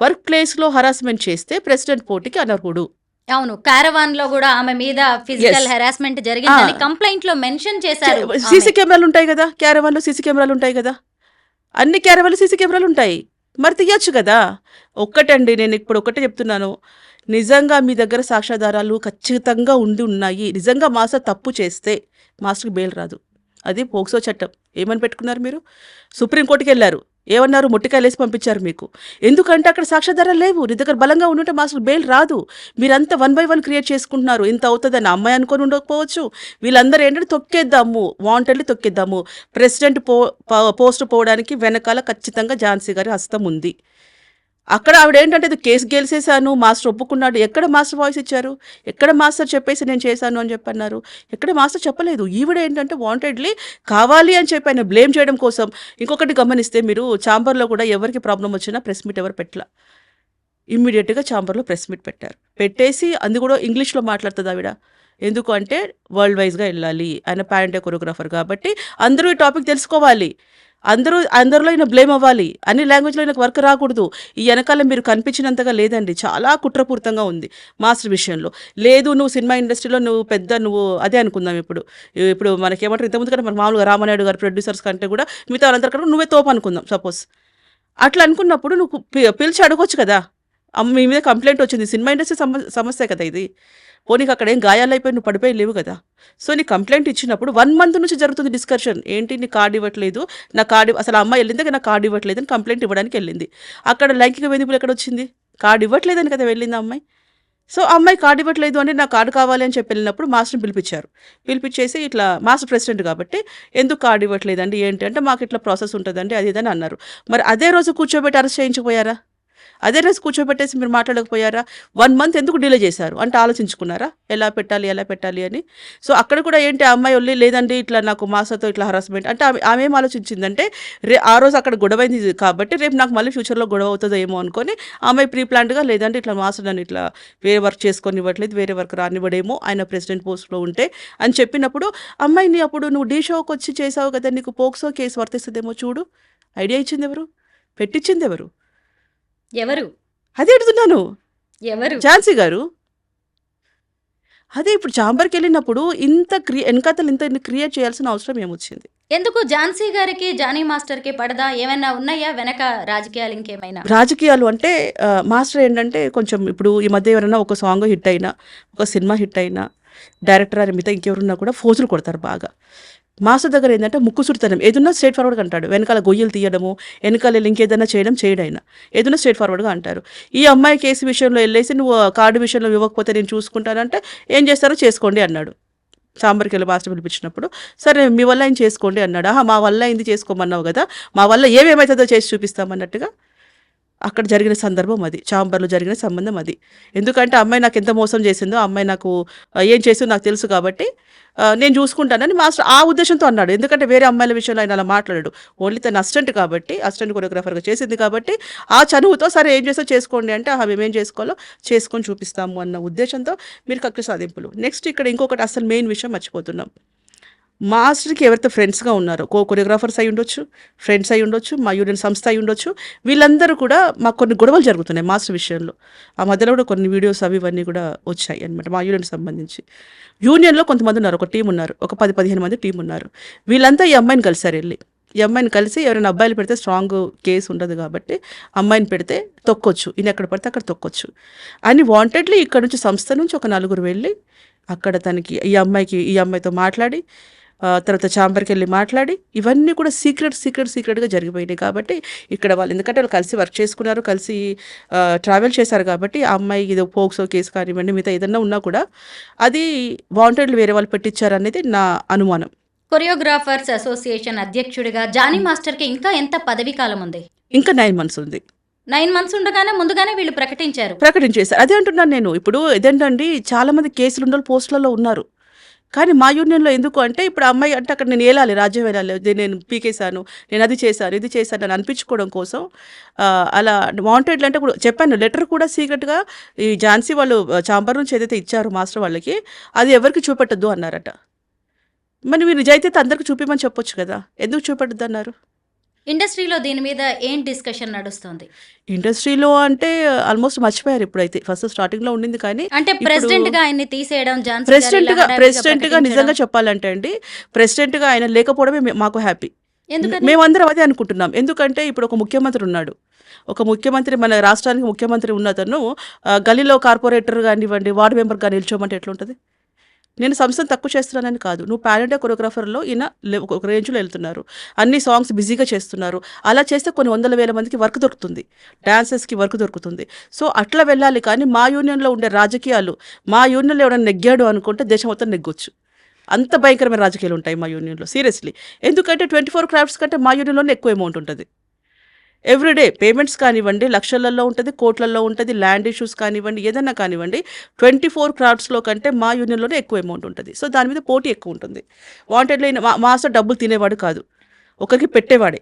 వర్క్ ప్లేస్లో హరాస్మెంట్ చేస్తే ప్రెసిడెంట్ పోటీకి అనర్హుడు. అవును, కారవాన్ లో కూడా ఆమె మీద ఫిజికల్ హెరాస్మెంట్ జరిగిందని కంప్లైంట్ లో మెన్షన్ చేశారు. సీసీ కెమెరాలు ఉంటాయి కదా, క్యారవాన్లో సీసీ కెమెరాలు ఉంటాయి కదా, అన్ని క్యారవాన్లో సీసీ కెమెరాలు ఉంటాయి, మరి తీయచ్చు కదా. ఒక్కటండి, నేను ఇప్పుడు ఒక్కటే చెప్తున్నాను, నిజంగా మీ దగ్గర సాక్ష్యాధారాలు ఖచ్చితంగా ఉన్నాయి, నిజంగా మాస్టర్ తప్పు చేస్తే మాస్టర్కి బెయిల్ రాదు. అది పోక్సో చట్టం. ఏమని పెట్టుకున్నారు మీరు? సుప్రీంకోర్టుకి వెళ్ళారు, ఏమన్నారు? మొట్టికాయలు వేసి పంపించారు మీకు. ఎందుకంటే అక్కడ సాక్ష్యాధారాలు లేవు, నీ దగ్గర బలంగా ఉండుంటే మాస్టర్ బెయిల్ రాదు. మీరంతా 1 by 1 క్రియేట్ చేసుకుంటున్నారు. ఇంత అవుతుందని అమ్మాయి అనుకొని ఉండకపోవచ్చు. వీళ్ళందరూ ఏంటంటే తొక్కేద్దాము, వాంటెడ్లీ తొక్కేద్దాము. ప్రెసిడెంట్ పోస్ట్ పోవడానికి వెనకాల ఖచ్చితంగా ఝాన్సీ గారి హస్తం ఉంది. అక్కడ ఆవిడ ఏంటంటే ఇది కేసు గెలిచేశాను, మాస్టర్ ఒప్పుకున్నాడు. ఎక్కడ మాస్టర్ వాయిస్ ఇచ్చారు? ఎక్కడ మాస్టర్ చెప్పేసి నేను చేశాను అని చెప్పన్నారు? ఎక్కడ మాస్టర్ చెప్పలేదు. ఈవిడ ఏంటంటే వాంటెడ్లీ కావాలి అని చెప్పి ఆయన బ్లేమ్ చేయడం కోసం. ఇంకొకటి గమనిస్తే మీరు ఛాంబర్లో కూడా ఎవరికి ప్రాబ్లం వచ్చినా ప్రెస్ మీట్ ఎవరు పెట్టలా, ఇమ్మీడియట్గా ఛాంబర్లో ప్రెస్ మీట్ పెట్టారు. పెట్టేసి అందు కూడా ఇంగ్లీష్లో మాట్లాడుతుంది ఆవిడ. ఎందుకు అంటే వరల్డ్ వైజ్గా వెళ్ళాలి, ఆయన ప్యారెంటే కొరియోగ్రాఫర్ కాబట్టి అందరూ ఈ టాపిక్ తెలుసుకోవాలి, అందరిలో ఈయన బ్లేమ్ అవ్వాలి, అన్ని లాంగ్వేజ్లో ఈయనకు వర్క్ రాకూడదు. ఈ వెనకాల మీరు కనిపించినంతగా లేదండి, చాలా కుట్రపూరితంగా ఉంది మాస్టర్ విషయంలో. లేదు నువ్వు సినిమా ఇండస్ట్రీలో నువ్వు అదే అనుకుందాం. ఇప్పుడు మనకేమంటారు, ఇంతకుముందు కంటే మన మామూలుగా రామనాయుడు గారు ప్రొడ్యూసర్స్ కంటే కూడా మిగతా వాళ్ళందరూ కంటే నువ్వే తోపు అనుకుందాం సపోజ్. అట్లా అనుకున్నప్పుడు నువ్వు పిలిచి అడగొచ్చు కదా, మీ మీద కంప్లైంట్ వచ్చింది, సినిమా ఇండస్ట్రీ సమస్య కదా ఇది, పోనీకి అక్కడ ఏం గాయాలు అయిపోయి నువ్వు పడిపోయి లేవు కదా. సో నీ కంప్లైంట్ ఇచ్చినప్పుడు 1 month నుంచి జరుగుతుంది డిస్కషన్. ఏంటి నీ కార్డు ఇవ్వట్లేదు, నా కార్డు అసలు అమ్మాయి వెళ్ళింది నా కార్డు ఇవ్వట్లేదు అని కంప్లైంట్ ఇవ్వడానికి వెళ్ళింది. అక్కడ లైంగిక వేధింపులు ఎక్కడ వచ్చింది? కార్డు ఇవ్వట్లేదని కదా వెళ్ళింది అమ్మాయి. సో ఆ అమ్మాయి కార్డు ఇవ్వట్లేదు అని నాకు కార్డు కావాలి అని చెప్పి వెళ్ళినప్పుడు మాస్టర్ని పిలిపించారు. పిలిపించేసి ఇట్లా మాస్టర్ ప్రెసిడెంట్ కాబట్టి ఎందుకు కార్డు ఇవ్వట్లేదండి ఏంటి అంటే మాకు ఇట్లా ప్రాసెస్ ఉంటుందండి అది ఇదని అన్నారు. మరి అదే రోజు కూర్చోబెట్టి అరెస్ట్ చేయించకపోయారా? అదే రోజు కూర్చోబెట్టేసి మీరు మాట్లాడకపోయారా? 1 మంత్ ఎందుకు డిలే చేశారు అంటే ఆలోచించుకున్నారా ఎలా పెట్టాలి అని? సో అక్కడ కూడా ఏంటి ఆ అమ్మాయి వెళ్ళి లేదండి ఇట్లా నాకు మాస్టర్తో ఇట్లా హరాస్మెంట్ అంటే ఆమె ఏం ఆలోచించిందంటే ఆ రోజు అక్కడ గొడవైంది కాబట్టి రేపు నాకు మళ్ళీ ఫ్యూచర్లో గొడవ అవుతుందో ఏమో అనుకొని ఆమె ప్రీ ప్లాన్డ్గా లేదంటే ఇట్లా మాస్టర్ నన్ను ఇట్లా వేరే వర్క్ చేసుకొని ఇవ్వట్లేదు వేరే వర్క్ రానివ్వడేమో ఆయన ప్రెసిడెంట్ పోస్ట్లో ఉంటే అని చెప్పినప్పుడు అమ్మాయిని అప్పుడు నువ్వు డీ షోకి వచ్చి చేసావు కదా నీకు పోక్సో కేసు వర్తిస్తుందేమో చూడు. ఐడియా ఇచ్చింది ఎవరు? పెట్టించింది ఎవరు? ఎవరు అదే అడుగుతున్నాను. ఎవరు ఝాన్సీ గారు. అదే ఇప్పుడు చాంబర్కి వెళ్ళినప్పుడు ఇంత వెనకాతలు ఇంత క్రియేట్ చేయాల్సిన అవసరం ఏమొచ్చింది? ఎందుకు ఝాన్సీ గారికి జానీ మాస్టర్ కి పడదా ఏమైనా ఉన్నాయా వెనక రాజకీయాలు ఇంకేమైనా? రాజకీయాలు అంటే మాస్టర్ ఏంటంటే కొంచెం ఇప్పుడు ఈ మధ్య ఎవరైనా ఒక సాంగ్ హిట్ అయినా ఒక సినిమా హిట్ అయినా డైరెక్టర్ అని మిగతా ఇంకెవరున్నా కూడా ఫోజులు కొడతారు బాగా. మాస్టర్ దగ్గర ఏంటంటే ముక్కుసుడితనం ఏదన్నా స్ట్రేట్ ఫార్వర్డ్గా అంటాడు. వెనకాల గొయ్యలు తీయడము వెనకాల ఇంకేదైనా చేయడం ఏదైనా స్ట్రేట్ ఫార్వర్డ్గా అంటారు. ఈ అమ్మాయి కేసు విషయంలో వెళ్ళేసి నువ్వు కార్డు విషయంలో ఇవ్వకపోతే నేను చూసుకుంటానంటే ఏం చేస్తారో చేసుకోండి అన్నాడు. చాంబర్కి వెళ్ళి మాస్టర్ పిలిపించినప్పుడు సరే మీ వల్ల ఆయన చేసుకోండి అన్నాడు. మా వల్ల అయింది చేసుకోమన్నావు కదా మా వల్ల ఏమేమవుతుందో చేసి చూపిస్తామన్నట్టుగా అక్కడ జరిగిన సందర్భం అది. చాంబర్లో జరిగిన సంబంధం అది. ఎందుకంటే అమ్మాయి నాకు ఎంత మోసం చేసిందో అమ్మాయి నాకు ఏం చేసిందో నాకు తెలుసు కాబట్టి నేను చూసుకుంటానని మాస్టర్ ఆ ఉద్దేశంతో అన్నాడు. ఎందుకంటే వేరే అమ్మాయిల విషయంలో ఆయన అలా మాట్లాడాడు. ఓన్లీ తన అసిస్టెంట్ కాబట్టి అసిస్టెంట్ కొరియోగ్రాఫర్గా చేసింది కాబట్టి ఆ చనువుతో సరే ఏం చేస్తో చేసుకోండి అంటే మేమేం చేసుకోవాలో చేసుకొని చూపిస్తాము అన్న ఉద్దేశంతో మీరు కక్ష సాధింపులు. నెక్స్ట్ ఇక్కడ ఇంకొకటి అసలు మెయిన్ విషయం మర్చిపోతున్నాం. మాస్టర్కి ఎవరైతే ఫ్రెండ్స్గా ఉన్నారో కొరియోగ్రాఫర్స్ అయి ఉండొచ్చు ఫ్రెండ్స్ అయి ఉండొచ్చు మా యూనియన్ సంస్థ అయి ఉండొచ్చు వీళ్ళందరూ కూడా మాకు కొన్ని గొడవలు జరుగుతున్నాయి మాస్టర్ విషయంలో. ఆ మధ్యలో కూడా కొన్ని వీడియోస్ ఇవన్నీ కూడా వచ్చాయి అనమాట మా యూనియన్కి సంబంధించి. యూనియన్లో కొంతమంది ఉన్నారు ఒక టీం ఉన్నారు ఒక 10-15 మంది టీం ఉన్నారు. వీళ్ళంతా ఈ అమ్మాయిని కలిసారు వెళ్ళి ఈ అమ్మాయిని కలిసి ఎవరైనా అబ్బాయిలు పెడితే స్ట్రాంగ్ కేసు ఉండదు కాబట్టి అమ్మాయిని పెడితే తొక్కొచ్చు ఈయన ఎక్కడ పడితే అక్కడ తొక్కొచ్చు అని వాంటెడ్లీ ఇక్కడ నుంచి సంస్థ నుంచి ఒక 4 వెళ్ళి అక్కడ తనకి ఈ అమ్మాయితో మాట్లాడి తర్వాత చాంబర్కి వెళ్ళి మాట్లాడి ఇవన్నీ కూడా సీక్రెట్గా జరిగిపోయినాయి. కాబట్టి ఇక్కడ వాళ్ళు ఎందుకంటే వాళ్ళు కలిసి వర్క్ చేసుకున్నారు కలిసి ట్రావెల్ చేశారు కాబట్టి ఆ అమ్మాయి ఇది పోక్సో కేసు కానివ్వండి మిగతా ఏదన్నా ఉన్నా కూడా అది వాంటెడ్లు వేరే వాళ్ళు పెట్టించారు అనేది నా అనుమానం. కొరియోగ్రాఫర్స్ అసోసియేషన్ అధ్యక్షుడిగా జానీ మాస్టర్ కి ఇంకా ఎంత పదవీ కాలం ఉంది? ఇంకా 9 months ఉంది. 9 months ఉండగానే ముందుగానే వీళ్ళు ప్రకటించేశారు. అదే అంటున్నాను నేను. ఇప్పుడు ఇదేంటండి చాలా మంది కేసులు ఉన్న పోస్టులలో ఉన్నారు కానీ మా యూనియన్లో ఎందుకు అంటే ఇప్పుడు అమ్మాయి అంటే అక్కడ నేను ఏలాలి రాజ్యం వెళ్ళాలి నేను పీకేశాను నేను అది చేశాను ఇది చేశాను అని అనిపించుకోవడం కోసం అలా వాంటెడ్లు అంటే ఇప్పుడు చెప్పాను లెటర్ కూడా సీక్రెట్గా ఈ ఝాన్సీ వాళ్ళు చాంబర్ నుంచి ఏదైతే ఇచ్చారో మాస్టర్ వాళ్ళకి అది ఎవరికి చూపెట్టద్దు అన్నారట. మరి మీరు నిజాయితీ అందరికి చూపిమని చెప్పొచ్చు కదా ఎందుకు చూపెట్టద్దు అన్నారు? ఇండస్ట్రీలో దీని మీద ఏం డిస్కషన్ నడుస్తుంది? ఇండస్ట్రీలో అంటే ఆల్మోస్ట్ మర్చిపోయారు ఇప్పుడైతే. ఫస్ట్ స్టార్టింగ్ లో ఉండింది కానీ అంటే ప్రెసిడెంట్ గా ఆయన్ని తీసేయడం ప్రెసిడెంట్ గా నిజంగా చెప్పాలంటే అండి ప్రెసిడెంట్ గా ఆయన లేకపోవడమే మాకు హ్యాపీ. మేమందరం అదే అనుకుంటున్నాం. ఎందుకంటే ఇప్పుడు ఒక ముఖ్యమంత్రి ఉన్నాడు ఒక ముఖ్యమంత్రి మన రాష్ట్రానికి ముఖ్యమంత్రి ఉన్నతను గలీలో కార్పొరేటర్ కానివ్వండి వార్డు మెంబర్ కానీ నిల్చోమంటే ఎట్లుంటుంది? నేను సంస్థను తక్కువ చేస్తున్నానని కాదు. నువ్వు ప్యానెంట్ కొరియోగ్రాఫర్లో ఈయన ఒక రేంజ్లో వెళ్తున్నారు అన్ని సాంగ్స్ బిజీగా చేస్తున్నారు. అలా చేస్తే కొన్ని 100,000 మందికి వర్క్ దొరుకుతుంది డాన్సర్స్కి వర్క్ దొరుకుతుంది. సో అట్లా వెళ్ళాలి కానీ మా యూనియన్లో ఉండే రాజకీయాలు మా యూనియన్లో ఎవరైనా నెగ్గాడు అనుకుంటే దేశం మొత్తం నెగ్గొచ్చు. అంత భయంకరమైన రాజకీయాలు ఉంటాయి మా యూనియన్లో సీరియస్లీ. ఎందుకంటే 24 క్రాఫ్ట్స్ కంటే మా యూనియన్లోనే ఎక్కువ అమౌంట్ ఉంటుంది. ఎవ్రీడే పేమెంట్స్ కానివ్వండి లక్షలలో ఉంటుంది కోట్లలో ఉంటుంది ల్యాండ్ ఇష్యూస్ కానివ్వండి ఏదన్నా కానివ్వండి 24 క్రాఫ్ట్స్లో కంటే మా యూనియన్లోనే ఎక్కువ అమౌంట్ ఉంటుంది. సో దాని మీద పోటీ ఎక్కువ ఉంటుంది. వాంటెడ్లీ మాస్టర్ డబ్బులు తినేవాడు కాదు ఒకరికి పెట్టేవాడే.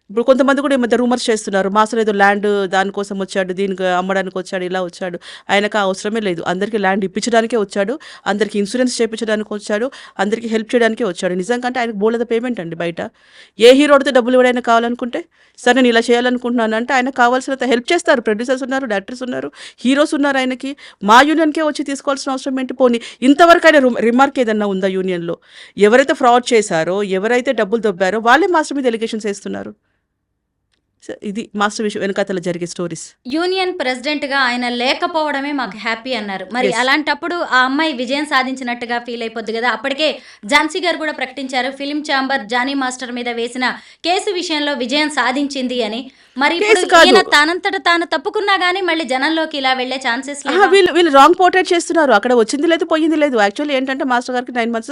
ఇప్పుడు కొంతమంది కూడా ఈ మధ్య రూమర్స్ చేస్తున్నారు మాస్టర్ ఏదో ల్యాండ్ దానికోసం వచ్చాడు దీనికి అమ్మడానికి వచ్చాడు ఇలా వచ్చాడు. ఆయనకు అవసరమే లేదు. అందరికీ ల్యాండ్ ఇప్పించడానికే వచ్చాడు అందరికీ ఇన్సూరెన్స్ చేయించడానికి వచ్చాడు అందరికీ హెల్ప్ చేయడానికే వచ్చాడు. నిజంగా అంటే ఆయనకు బోలెద పేమెంట్ అండి బయట. ఏ హీరోడితే డబ్బులు ఇవ్వడైనా కావాలనుకుంటే సరే నేను ఇలా చేయాలనుకుంటున్నాను అంటే ఆయనకు కావాల్సినంత హెల్ప్ చేస్తారు. ప్రొడ్యూసర్స్ ఉన్నారు డైరెక్టర్స్ ఉన్నారు హీరోస్ ఉన్నారు. ఆయనకి మా యూనియన్కే వచ్చి తీసుకోవాల్సిన అవసరం ఏంటి? పోనీ ఇంతవరకు ఆయన రిమార్క్ ఏదన్నా ఉందా యూనియన్లో? ఎవరైతే ఫ్రాడ్ చేశారో ఎవరైతే డబ్బులు దొబ్బారో వాళ్ళే మాస్టర్ మీద ఎలిగేషన్స్ వేస్తున్నారు. సో ఇది మాస్టర్ విషయం వెనకాతల జరిగే స్టోరీస్. యూనియన్ ప్రెసిడెంట్ గా ఆయన లేకపోవడమే మాకు హ్యాపీ అన్నారు. మరి Yes. అలాంటప్పుడు ఆ అమ్మాయి విజయం సాధించినట్టుగా ఫీల్ అయిపోద్ది కదా. అప్పటికే ఝాన్సీ గారు కూడా ప్రకటించారు ఫిల్మ్ ఛాంబర్ జానీ మాస్టర్ మీద వేసిన కేసు విషయంలో విజయం సాధించింది అని. మరి ఇప్పుడు కేసు కాదు. ఈయన తానంతట తాను తప్పుకున్నా గానీ మళ్ళీ జనంలోకి ఇలా వెళ్లే ఛాన్సెస్ వీళ్ళు రాంగ్ పోర్ట్రేట్ చేస్తున్నారు. అక్కడ వచ్చింది లేదు, పోయింది లేదు. యాక్చువల్లీ ఏంటంటే మాస్టర్ గారికి 9 months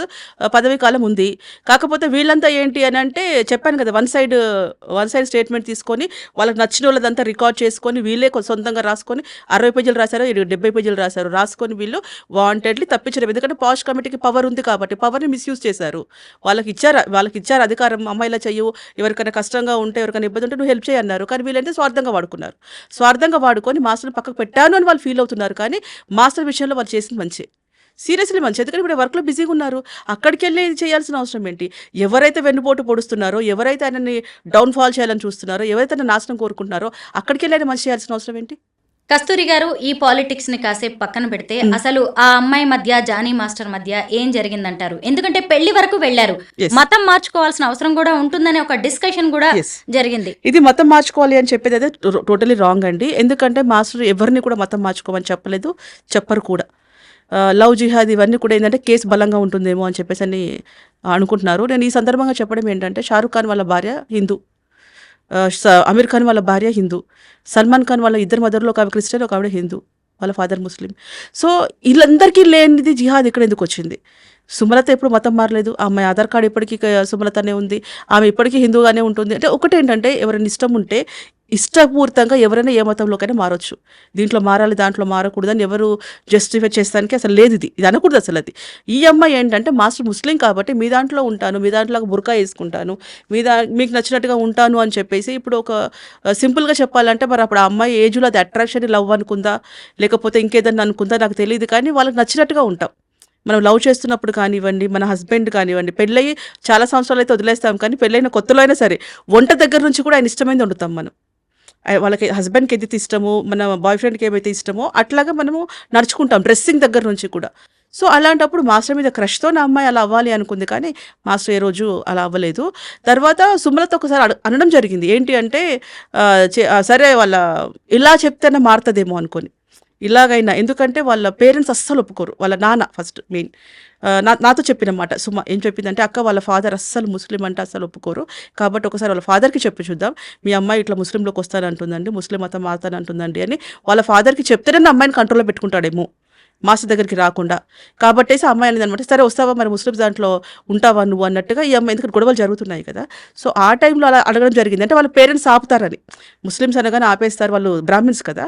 పదవీ కాలం ఉంది. కాకపోతే వీళ్ళంతా ఏంటి అని అంటే చెప్పాను కదా, వన్ సైడ్ స్టేట్మెంట్ తీసుకొని వాళ్ళకి నచ్చిన వాళ్ళదంతా రికార్డ్ చేసుకొని వీళ్ళే సొంతంగా రాసుకొని 60 పేజీలు రాశారు, 70 పేజీలు రాశారు. రాసుకొని వీళ్ళు వాంటెడ్లీ తప్పించడం. ఎందుకంటే పాష్ కమిటీకి పవర్ ఉంది కాబట్టి పవర్ని మిస్యూజ్ చేశారు. వాళ్ళకి ఇచ్చారు అధికారం, అమ్మాయిలా చెయ్యు, ఎవరికైనా కష్టంగా ఉంటే ఎవరికైనా ఇబ్బంది ఉంటే నువ్వు హెల్ప్ చేయన్నారు. కానీ వీళ్ళంటే స్వార్థంగా వాడుకున్నారు. స్వార్థంగా వాడుకొని మాస్టర్ని పక్కకు పెట్టాను అని వాళ్ళు ఫీల్ అవుతున్నారు. కానీ మాస్టర్ విషయంలో వాళ్ళు చేసింది మంచి, సీరియస్లీ మంచి. ఎందుకంటే ఇప్పుడు వర్క్లో బిజీగా ఉన్నారు. అక్కడికి వెళ్ళి ఇది చేయాల్సిన అవసరం ఏంటి? ఎవరైతే వెన్నుపోటు పొడుస్తున్నారో, ఎవరైతే ఆయనని డౌన్ఫాల్ చేయాలని చూస్తున్నారో, ఎవరైతే ఆయన నాశనం కోరుకుంటున్నారో అక్కడికి వెళ్ళి ఆయన మంచి చేయాల్సిన అవసరం ఏంటి? కస్తూరి గారు ఈ పాలిటిక్స్ ని కాసేపు పక్కన పెడితే అసలు ఆ అమ్మాయి మధ్య జానీ మాస్టర్ మధ్య ఏం జరిగిందంటారు? ఎందుకంటే పెళ్లి వరకు వెళ్లారు, Yes. మతం మార్చుకోవాల్సిన అవసరం కూడా ఉంటుందనే ఒక డిస్కషన్ కూడా Yes. జరిగింది. ఇది మతం మార్చుకోవాలి అని చెప్పేది అయితే టోటలీ రాంగ్ అండి. ఎందుకంటే మాస్టర్ ఎవరిని కూడా మతం మార్చుకోమని చెప్పలేదు, చెప్పరు కూడా. లవ్ జిహాద్ ఇవన్నీ కూడా ఏంటంటే కేసు బలంగా ఉంటుందేమో అని చెప్పేసి అని అనుకుంటున్నారు. నేను ఈ సందర్భంగా చెప్పడం ఏంటంటే షారూక్ ఖాన్ వాళ్ళ భార్య హిందూ, అమీర్ ఖాన్ వాళ్ళ భార్య హిందూ, సల్మాన్ ఖాన్ వాళ్ళ ఇద్దరు మదర్లో ఒక ఆవిడ క్రిస్టియన్, ఒక ఆవిడ హిందూ, వాళ్ళ ఫాదర్ ముస్లిం. సో వీళ్ళందరికీ లేనిది జిహాద్ ఇక్కడ ఎందుకు వచ్చింది? సుమలత ఎప్పుడు మతం మారలేదు. ఆ అమ్మాయి ఆధార్ కార్డు ఇప్పటికీ సుమలతనే ఉంది. ఆమె ఇప్పటికీ హిందూగానే ఉంటుంది. అంటే ఒకటేంటంటే ఎవరైనా ఇష్టం ఉంటే ఇష్టపూర్తంగా ఎవరైనా ఏ మతంలోకైనా మారొచ్చు. దీంట్లో మారాలి, దాంట్లో మారకూడదని ఎవరు జస్టిఫై చేస్తానికి అసలు లేదు. ఇది అనకూడదు అసలు. అది ఈ అమ్మాయి ఏంటంటే మాస్టర్ ముస్లిం కాబట్టి మీ దాంట్లో ఉంటాను, మీ దాంట్లో బుర్కా వేసుకుంటాను, మీకు నచ్చినట్టుగా ఉంటాను అని చెప్పేసి ఇప్పుడు ఒక సింపుల్గా చెప్పాలంటే మరి అప్పుడు ఆ అమ్మాయి ఏజ్లో అది అట్రాక్షన్ లవ్ అనుకుందా లేకపోతే ఇంకేదన్నా అనుకుందా నాకు తెలియదు. కానీ వాళ్ళకి నచ్చినట్టుగా ఉంటాం. మనం లవ్ చేస్తున్నప్పుడు కానివ్వండి, మన హస్బెండ్ కానివ్వండి, పెళ్ళయి చాలా సంవత్సరాలు అయితే వదిలేస్తాం. కానీ పెళ్ళైన కొత్తలో అయినా సరే వంట దగ్గర నుంచి కూడా ఆయన ఇష్టమైంది వండుతాం మనం. వాళ్ళకి హస్బెండ్కి ఏదైతే ఇష్టమో, మన బాయ్ ఫ్రెండ్కి ఏమైతే ఇష్టమో అట్లాగా మనము నడుచుకుంటాం, డ్రెస్సింగ్ దగ్గర నుంచి కూడా. సో అలాంటప్పుడు మాస్టర్ మీద క్రష్తో నా అమ్మాయి అలా అవ్వాలి అనుకుంది. కానీ మాస్టర్ ఏ రోజు అలా అవ్వలేదు. తర్వాత సుమలత ఒకసారి అనడం జరిగింది ఏంటి అంటే సరే వాళ్ళ ఇలా చెప్తేనే మారుతుందేమో అనుకొని, ఇలాగైనా. ఎందుకంటే వాళ్ళ పేరెంట్స్ అస్సలు ఒప్పుకోరు. వాళ్ళ నాన్న ఫస్ట్ మెయిన్ నాతో చెప్పినమాట. సుమ ఏం చెప్పిందంటే, అక్క వాళ్ళ ఫాదర్ అస్సలు ముస్లిం అంటే అస్సలు ఒప్పుకోరు, కాబట్టి ఒకసారి వాళ్ళ ఫాదర్కి చెప్పి చూద్దాం, మీ అమ్మాయి ఇట్లా ముస్లింలోకి వస్తానంటుందండి, ముస్లిం మతం మారుతానంటుందండి అని వాళ్ళ ఫాదర్కి చెప్తేనే అమ్మాయిని కంట్రోల్లో పెట్టుకుంటాడేమో మాస్టర్ దగ్గరికి రాకుండా. కాబట్టేసి అమ్మాయి అనేది అనమాట, సరే వస్తావా మరి ముస్లిం దాంట్లో ఉంటావా నువ్వు అన్నట్టుగా ఈ అమ్మాయి, ఎందుకంటే గొడవలు జరుగుతున్నాయి కదా. సో ఆ టైంలో అలా అడగడం జరిగింది. అంటే వాళ్ళ పేరెంట్స్ ఆపుతారని, ముస్లిమ్స్ అనగానే ఆపేస్తారు, వాళ్ళు బ్రాహ్మిన్స్ కదా,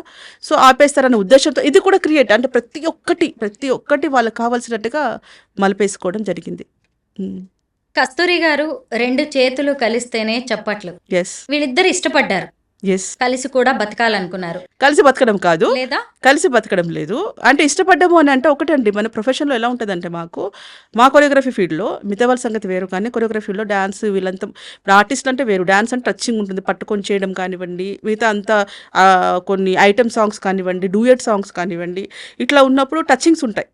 సో ఆపేస్తారనే ఉద్దేశంతో ఇది కూడా క్రియేట్, అంటే ప్రతి ఒక్కటి వాళ్ళకి కావాల్సినట్టుగా మలిపేసుకోవడం జరిగింది. కస్తూరి గారు 2 చేతులు కలిస్తేనే చప్పట్లు. ఎస్, వీళ్ళిద్దరు ఇష్టపడ్డారు, ఎస్, కలిసి కూడా బతకాలనుకున్నారు. కలిసి బతకడం కాదు, లేదా కలిసి బతకడం లేదు. అంటే ఇష్టపడ్డాము అని అంటే ఒకటండి, మన ప్రొఫెషన్లో ఎలా ఉంటుందంటే మా కొరియోగ్రఫీ ఫీల్డ్లో మిగతా వాళ్ళ సంగతి వేరు, కానీ కొరియోగ్రఫీ ఫీల్డ్లో డ్యాన్స్ వీళ్ళంతా ఇప్పుడు ఆర్టిస్టులు అంటే వేరు. డ్యాన్స్ అంటే టచింగ్ ఉంటుంది, పట్టుకొని చేయడం కానివ్వండి, మిగతా అంతా కొన్ని ఐటమ్ సాంగ్స్ కానివ్వండి, డూయట్ సాంగ్స్ కానివ్వండి, ఇట్లా ఉన్నప్పుడు టచింగ్స్ ఉంటాయి.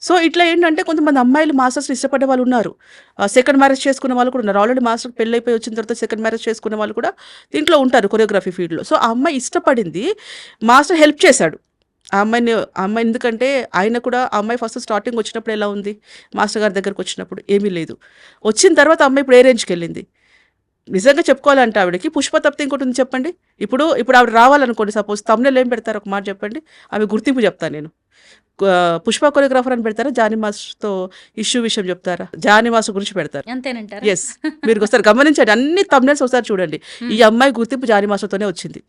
సో ఇట్లా ఏంటంటే కొంతమంది అమ్మాయిలు మాస్టర్స్ ఇష్టపడే వాళ్ళు ఉన్నారు, సెకండ్ మ్యారేజ్ చేసుకునే వాళ్ళు కూడా ఉన్నారు. ఆల్రెడీ మాస్టర్కి పెళ్ళి అయిపోయి వచ్చిన తర్వాత సెకండ్ మ్యారేజ్ చేసుకునే వాళ్ళు కూడా దీంట్లో ఉంటారు కొరియోగ్రఫీ ఫీల్డ్లో. సో ఆ అమ్మాయి ఇష్టపడింది, మాస్టర్ హెల్ప్ చేశాడు ఆ అమ్మాయి. ఎందుకంటే ఆయన కూడా ఆ అమ్మాయి ఫస్ట్ స్టార్టింగ్ వచ్చినప్పుడు ఎలా ఉంది, మాస్టర్ గారి దగ్గరకు వచ్చినప్పుడు ఏమీ లేదు. వచ్చిన తర్వాత అమ్మాయి ఇప్పుడు ఏ రేంజ్కి వెళ్ళింది. నిజంగా చెప్పుకోవాలంటే ఆవిడకి పుష్ప తప్పితే ఇంకోటి ఉంది చెప్పండి. ఇప్పుడు ఆవిడ రావాలనుకోండి, సపోజ్ తమ్ముళ్ళు ఏం పెడతారు ఒక మాట చెప్పండి, ఆమె గుర్తింపు చెప్తాను నేను. పుష్ప కొరియోగ్రాఫర్ అని పెడతారా, జానీ మాస్టర్తో ఇష్యూ విషయం చెప్తారా, జానీ మాస్టర్ గురించి పెడతారు. అంతేనంటారా? ఎస్, మీరు ఒకసారి గమనించండి, అన్ని తమ్నెల్స్ ఒకసారి చూడండి. ఈ అమ్మాయి గుర్తింపు జానీ మాస్టర్తోనే వచ్చింది.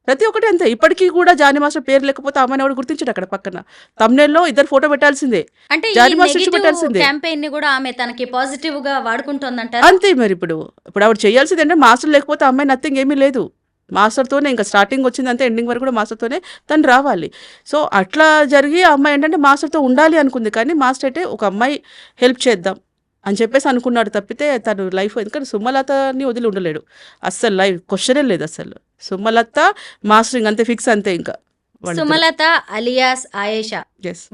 ప్రతి ఒక్కటి అంతే. ఇప్పటికీ కూడా జానీ మాస్టర్ పేరు లేకపోతే అమ్మాయిని ఎవరు గుర్తించాడు. అక్కడ పక్కన తమ్నెల్లో ఇద్దరు ఫోటో పెట్టాల్సిందే, అంటే జానీ మాస్టర్ పెట్టాల్సిందే. క్యాంపెయిన్ ని కూడా ఆమె తనకి పాజిటివ్ గా వాడుకుంటోందంటారు. అంతే. మరి ఇప్పుడు ఆవిడ చేయాల్సింది అంటే మాస్టర్ లేకపోతే అమ్మాయి నథింగ్ ఏమీ లేదు. మాస్టర్తోనే ఇంకా స్టార్టింగ్ వచ్చిందంటే ఎండింగ్ వరకు కూడా మాస్టర్తోనే తను రావాలి. సో అట్లా జరిగి ఆ అమ్మాయి ఏంటంటే మాస్టర్తో ఉండాలి అనుకుంది. కానీ మాస్టర్ అయితే ఒక అమ్మాయి హెల్ప్ చేద్దాం అని చెప్పేసి అనుకున్నాడు తప్పితే తను లైఫ్, ఎందుకంటే సుమలతని వదిలి ఉండలేడు అస్సలు. లైఫ్ క్వశ్చనే లేదు అసలు. సుమలత మాస్టర్ అంతే ఫిక్స్, అంతే. ఇంకా Sumalatha alias Ayesha, yes,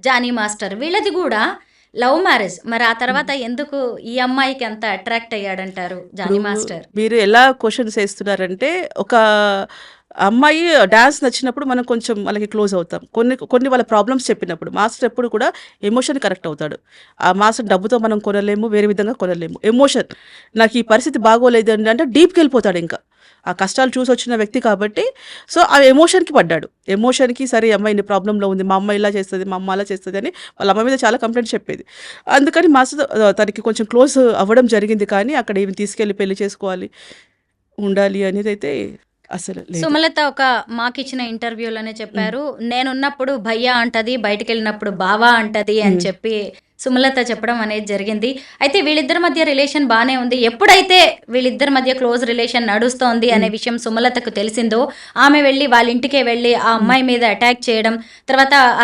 Jani master వీళ్ళది కూడా లవ్ మ్యారేజ్. మరి ఆ తర్వాత ఎందుకు ఈ అమ్మాయికి అంత అట్రాక్ట్ అయ్యాడంటారు జానీ ఇప్పుడు మాస్టర్? మీరు ఎలా క్వశ్చన్స్ వేస్తున్నారంటే, ఒక అమ్మాయి డాన్స్ నచ్చినప్పుడు మనం కొంచెం వాళ్ళకి క్లోజ్ అవుతాం. కొన్ని కొన్ని వాళ్ళ ప్రాబ్లమ్స్ చెప్పినప్పుడు మాస్టర్ ఎప్పుడు కూడా ఎమోషన్ కరెక్ట్ అవుతాడు. ఆ మాస్టర్ డబ్బుతో మనం కొనలేము, వేరే విధంగా కొనలేము. ఎమోషన్, నాకు ఈ పరిస్థితి బాగోలేదు అంటే డీప్కి వెళ్ళిపోతాడు. ఇంకా ఆ కష్టాలు చూసి వచ్చిన వ్యక్తి కాబట్టి, సో ఆ ఎమోషన్కి పడ్డాడు. ఎమోషన్కి సరే ఈ అమ్మాయి ఇన్ని ప్రాబ్లంలో ఉంది, మా అమ్మ ఇలా చేస్తుంది, మా అమ్మ అలా చేస్తుంది అని వాళ్ళ అమ్మ మీద చాలా కంప్లైంట్స్ చెప్పేది. అందుకని మాస్టర్ తనకి కొంచెం క్లోజ్ అవ్వడం జరిగింది. కానీ అక్కడ ఏమి తీసుకెళ్ళి పెళ్లి చేసుకోవాలి, ఉండాలి అనేది అయితే అసలు లేదు. సుమలత ఒక మాకిచ్చిన ఇంటర్వ్యూలోనే చెప్పారు, నేనున్నప్పుడు భయ్యా అంటది, బయటికెళ్ళినప్పుడు బావా అంటది అని చెప్పి సుమలత చెప్పడం అనేది జరిగింది. అయితే వీళ్ళిద్దరి మధ్య రిలేషన్ బానే ఉంది. ఎప్పుడైతే వీళ్ళిద్దరి మధ్య క్లోజ్ రిలేషన్ నడుస్తోంది అనే విషయం సుమలతకు తెలిసిందో, ఆమె వెళ్ళి వాళ్ళ ఇంటికే వెళ్ళి ఆ అమ్మాయి మీద అటాక్ చేయడం,